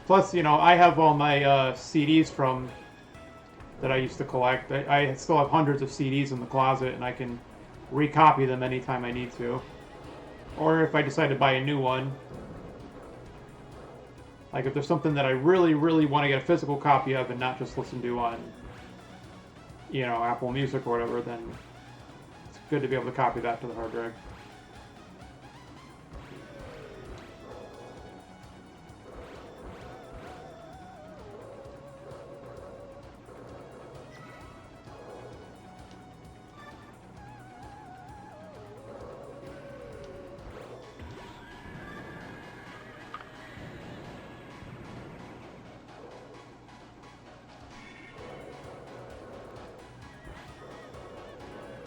Plus, I have all my CDs from that I used to collect. I still have hundreds of CDs in the closet, and I can recopy them anytime I need to. Or if I decide to buy a new one, like if there's something that I really, really want to get a physical copy of and not just listen to on, Apple Music or whatever, then it's good to be able to copy that to the hard drive.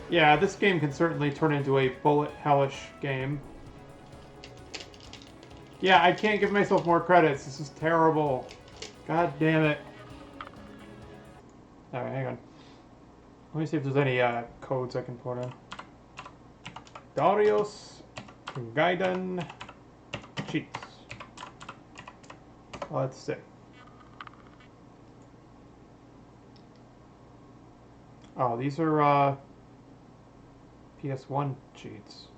Yeah, this game can certainly turn into a bullet hellish game. Yeah, I can't give myself more credits. This is terrible. God damn it. Alright, hang on. Let me see if there's any codes I can put in. Darius Gaiden cheats. Let's see. Oh, these are PS1 cheats.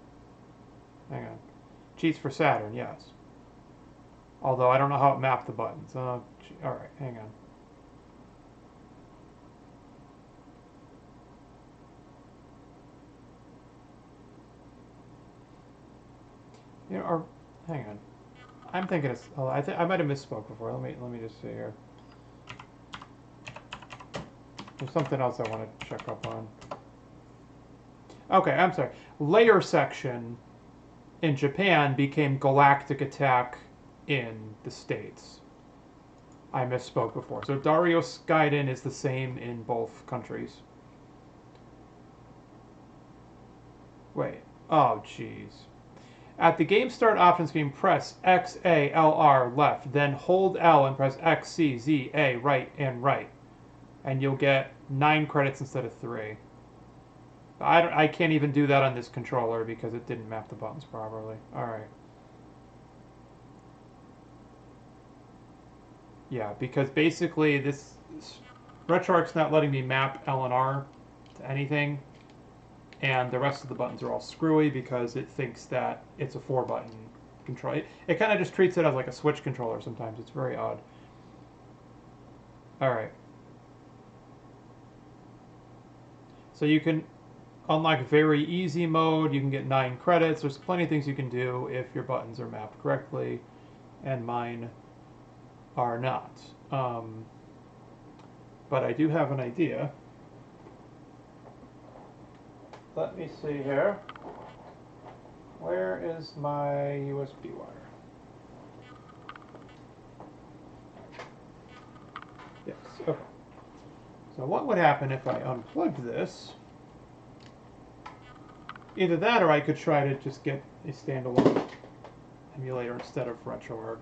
Hang on. Cheats for Saturn, yes. Although I don't know how it mapped the buttons. Alright, hang on. Or hang on. I'm thinking it's. Oh, I might have misspoke before. Let me just see here. There's something else I want to check up on. Okay, I'm sorry. Layer section in Japan became Galactic Attack in the States. I misspoke before. So Darius Gaiden is the same in both countries. Wait. Oh, jeez. At the game start option screen, press X, A, L, R, left, then hold L and press X, C, Z, A, right, and right. And you'll get 9 credits instead of 3. I can't even do that on this controller because it didn't map the buttons properly. Alright. Yeah, because basically this RetroArch's not letting me map L and R to anything. And the rest of the buttons are all screwy because it thinks that it's a 4-button control. It kind of just treats it as like a Switch controller sometimes. It's very odd. Alright. So you can unlock very easy mode. You can get 9 credits. There's plenty of things you can do if your buttons are mapped correctly. And mine are not. But I do have an idea. Let me see here. Where is my USB wire? Yes, okay. So what would happen if I unplugged this? Either that or I could try to just get a standalone emulator instead of RetroArch.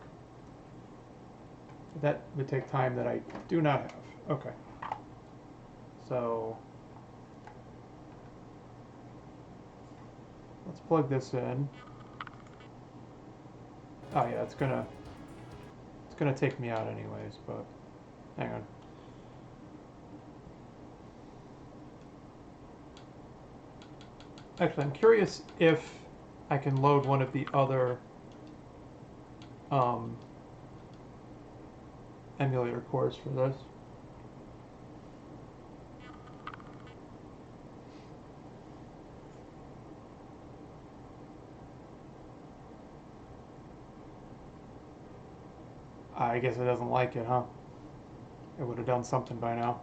That would take time that I do not have. Okay. So let's plug this in. Oh yeah, it's gonna take me out anyways, but hang on. Actually, I'm curious if I can load one of the other emulator cores for this. I guess it doesn't like it, huh? It would have done something by now.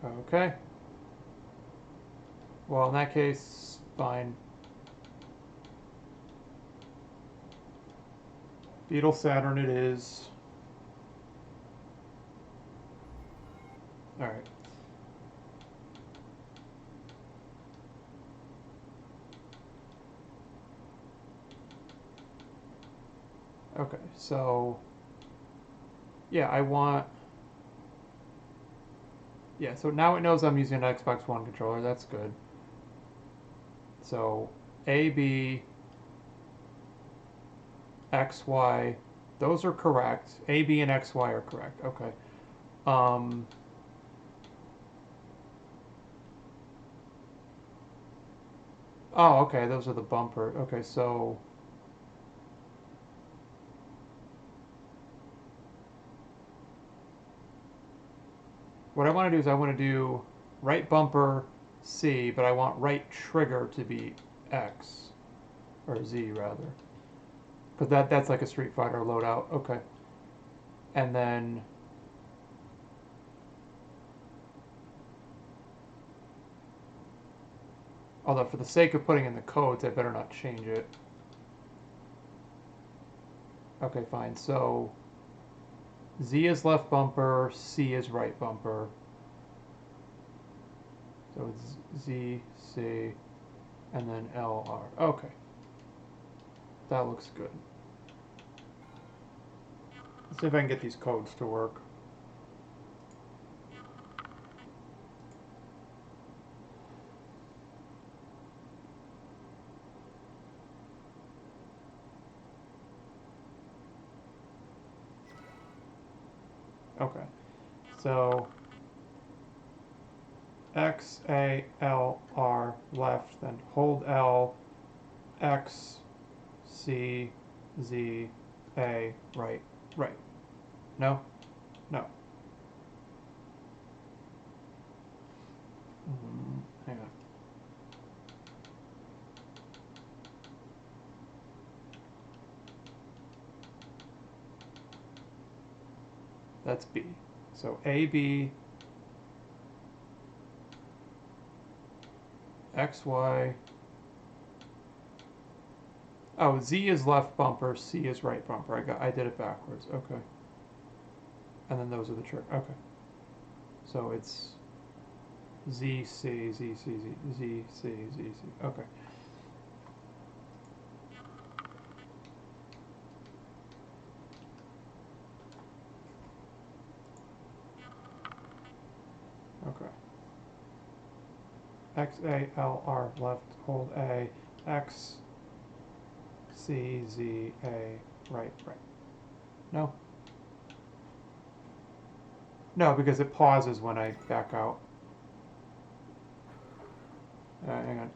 Okay. Well, in that case, fine. Beetle Saturn it is. Alright. Okay, so yeah, I want. Yeah, so now it knows I'm using an Xbox One controller. That's good. So A, B, X, Y. Those are correct. A, B, and X, Y are correct. Okay. Um, oh, okay. Those are the bumper. Okay, so what I want to do is I want to do right bumper C, but I want right trigger to be X, or Z rather, because that's like a Street Fighter loadout. Okay, and then although for the sake of putting in the codes, I better not change it. Okay, fine. So Z is left bumper, C is right bumper. So it's Z, C, and then L, R. Okay. That looks good. Let's see if I can get these codes to work. Okay. So X, A, L, R, left, then hold L, X, C, Z, A, right, right. No? No. Hang on. That's B. So A, B, X, Y. Oh, Z is left bumper, C is right bumper. I did it backwards. Okay. And then those are the trigger. Okay. So it's Z, C, Z, C, Z, Z, C, Z, C. Okay. Okay. X, A, L, R, left, hold A, X, C, Z, A, right, right. No? No, because it pauses when I back out. Hang on.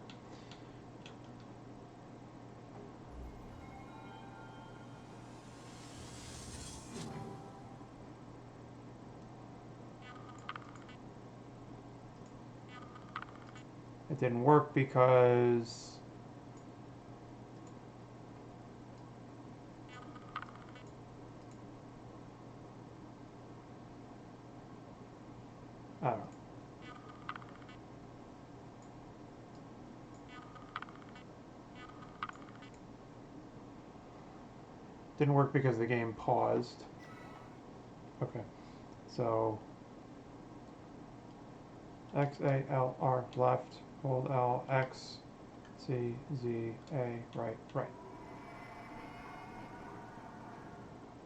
It didn't work because I don't know. Didn't work because the game paused. Okay. So X, A, L, R, left, hold L, X, C, Z, A, right, right.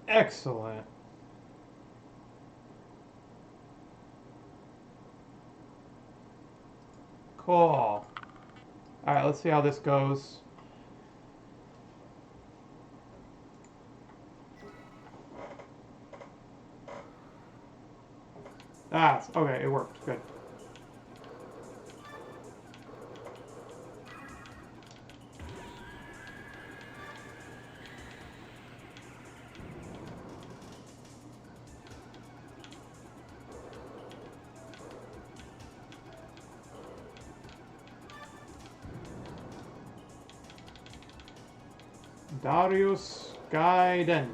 Excellent. Cool. Alright, let's see how this goes. Ah, okay, it worked. Good. Darius Gaiden.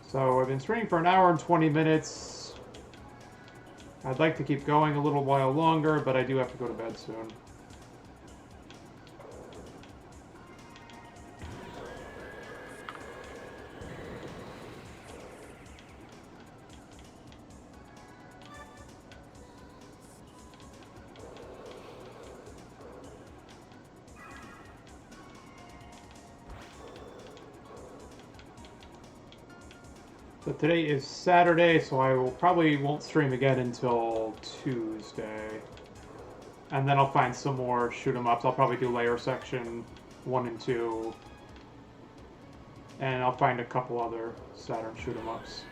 So I've been streaming for an hour and 20 minutes. I'd like to keep going a little while longer, but I do have to go to bed soon. So today is Saturday, so I will probably won't stream again until Tuesday. And then I'll find some more shoot 'em ups. I'll probably do Layer Section 1 and 2. And I'll find a couple other Saturn shoot 'em ups.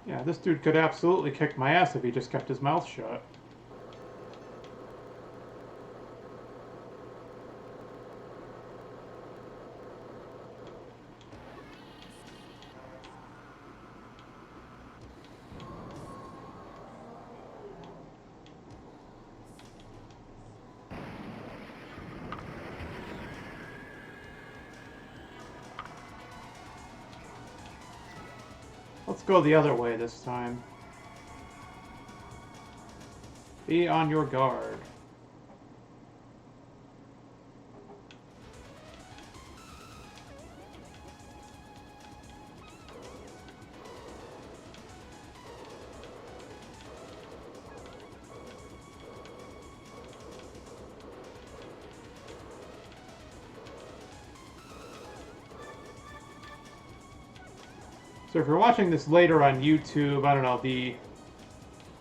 Yeah, this dude could absolutely kick my ass if he just kept his mouth shut. Let's go the other way this time. Be on your guard. So if you're watching this later on YouTube, I don't know,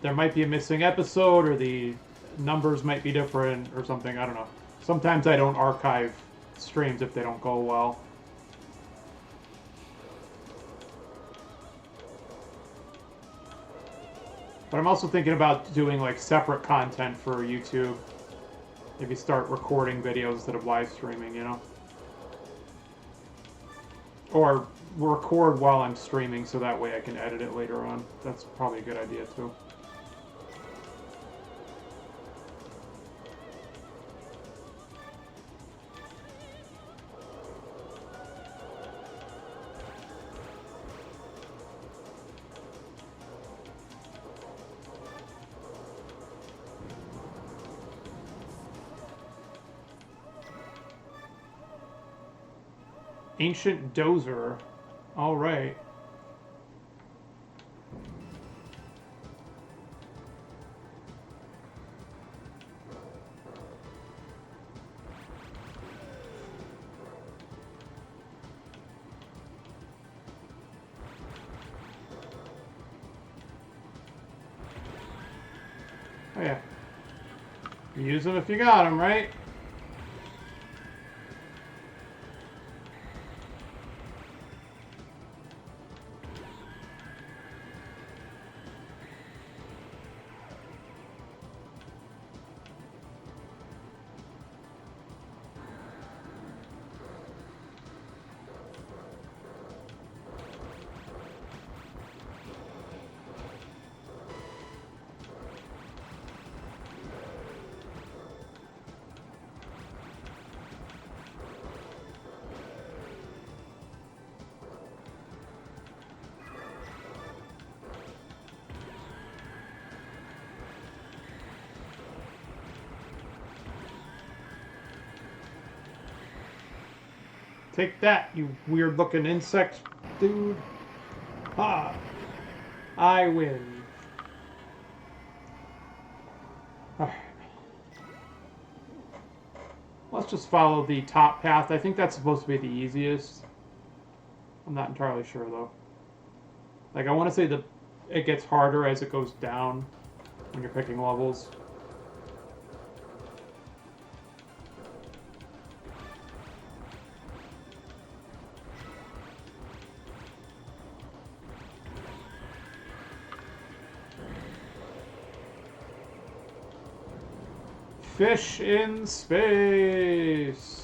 there might be a missing episode, or the numbers might be different or something, I don't know. Sometimes I don't archive streams if they don't go well. But I'm also thinking about doing like separate content for YouTube. Maybe start recording videos instead of live streaming, you know? Or record while I'm streaming so that way I can edit it later on. That's probably a good idea too. Ancient Dozer. All right. Oh yeah. Use them if you got them, right? Take that, you weird-looking insect, dude. Ha! I win. Alright. Let's just follow the top path. I think that's supposed to be the easiest. I'm not entirely sure, though. Like, I want to say that it gets harder as it goes down when you're picking levels. Fish in space.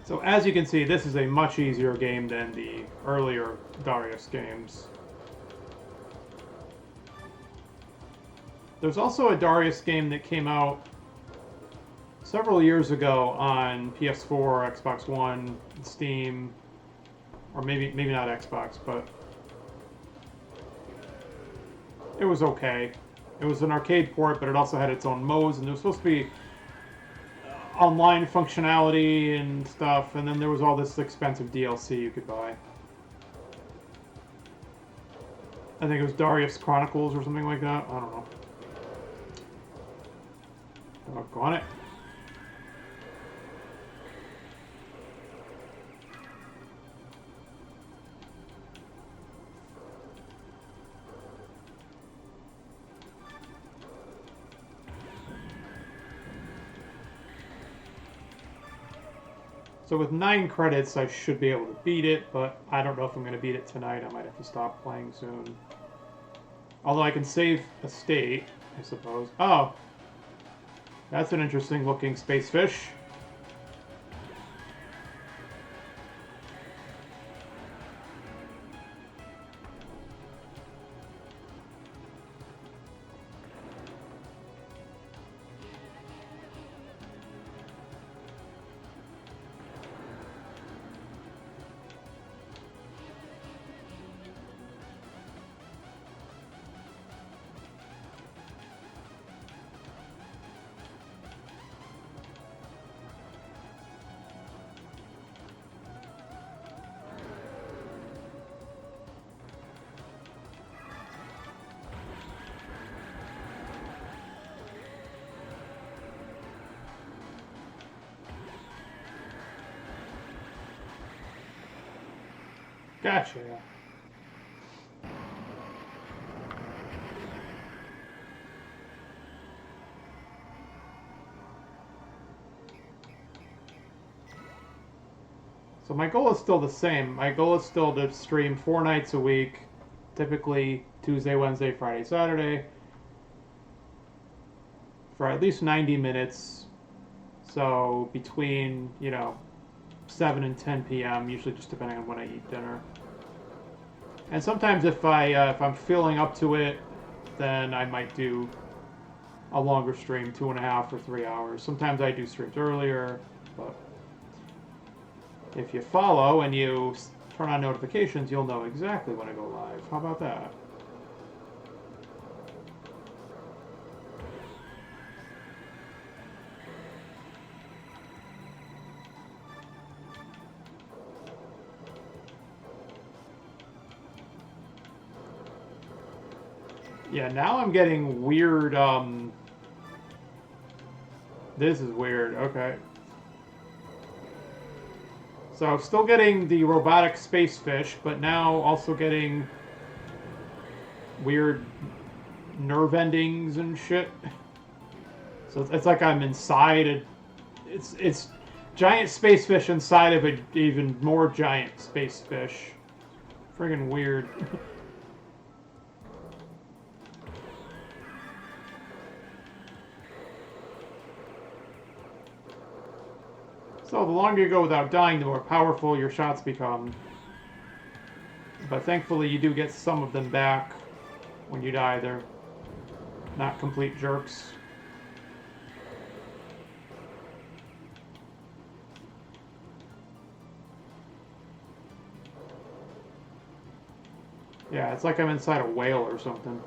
So as you can see, this is a much easier game than the earlier Darius games. There's also a Darius game that came out several years ago on PS4, Xbox One, Steam, or maybe not Xbox, but it was okay. It was an arcade port, but it also had its own modes, and there was supposed to be online functionality and stuff, and then there was all this expensive DLC you could buy. I think it was Darius Chronicles or something like that. I don't know. Doggone it. So with 9 credits, I should be able to beat it, but I don't know if I'm going to beat it tonight. I might have to stop playing soon. Although I can save a state, I suppose. Oh! That's an interesting looking space fish. Gotcha. So my goal is still the same. My goal is still to stream 4 nights a week, typically Tuesday, Wednesday, Friday, Saturday, for at least 90 minutes. So between, 7 and 10 p.m., usually just depending on when I eat dinner. And sometimes if I'm feeling up to it, then I might do a longer stream, 2.5 or 3 hours. Sometimes I do streams earlier, but if you follow and you turn on notifications, you'll know exactly when I go live. How about that? Yeah, now I'm getting weird, this is weird, okay. So still getting the robotic space fish, but now also getting weird nerve endings and shit. So it's like I'm inside a, it's giant space fish inside of an even more giant space fish. Friggin' weird. So the longer you go without dying, the more powerful your shots become. But thankfully you do get some of them back when you die. They're not complete jerks. Yeah, it's like I'm inside a whale or something.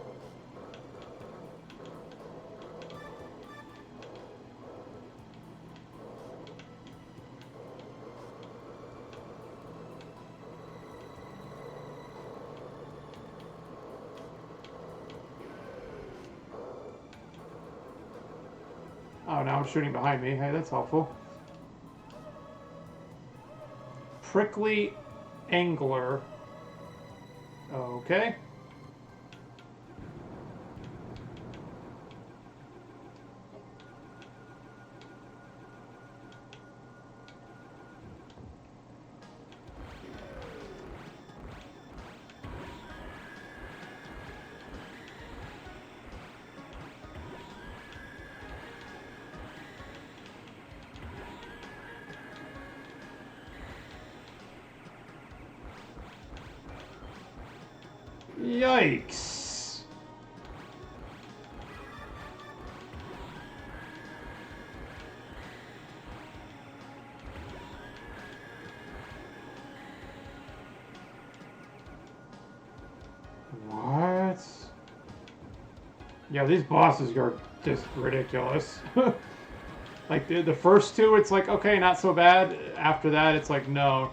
Oh, now it's shooting behind me. Hey, that's helpful. Prickly angler. Okay. Yikes. What? Yeah, these bosses are just ridiculous. Like the first two, it's like, okay, not so bad. After that, it's like, no.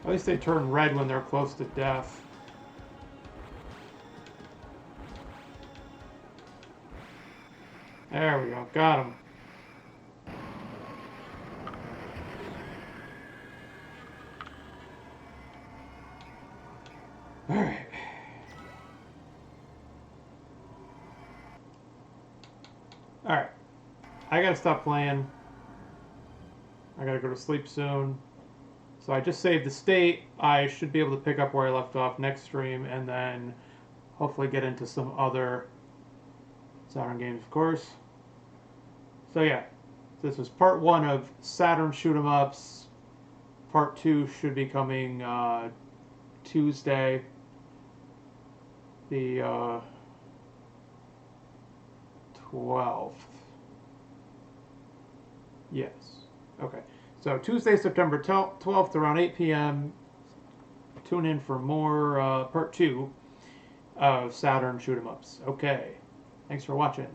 At least they turn red when they're close to death. There we go. Got him. Alright. Alright. I gotta stop playing. I gotta go to sleep soon. So I just saved the state. I should be able to pick up where I left off next stream and then hopefully get into some other Saturn games, of course. So yeah, this was part 1 of Saturn shoot 'em ups. Part 2 should be coming Tuesday, the 12th. Yes. Okay. So Tuesday, September 12th, around 8 p.m. Tune in for more part 2 of Saturn shoot 'em ups. Okay. Thanks for watching.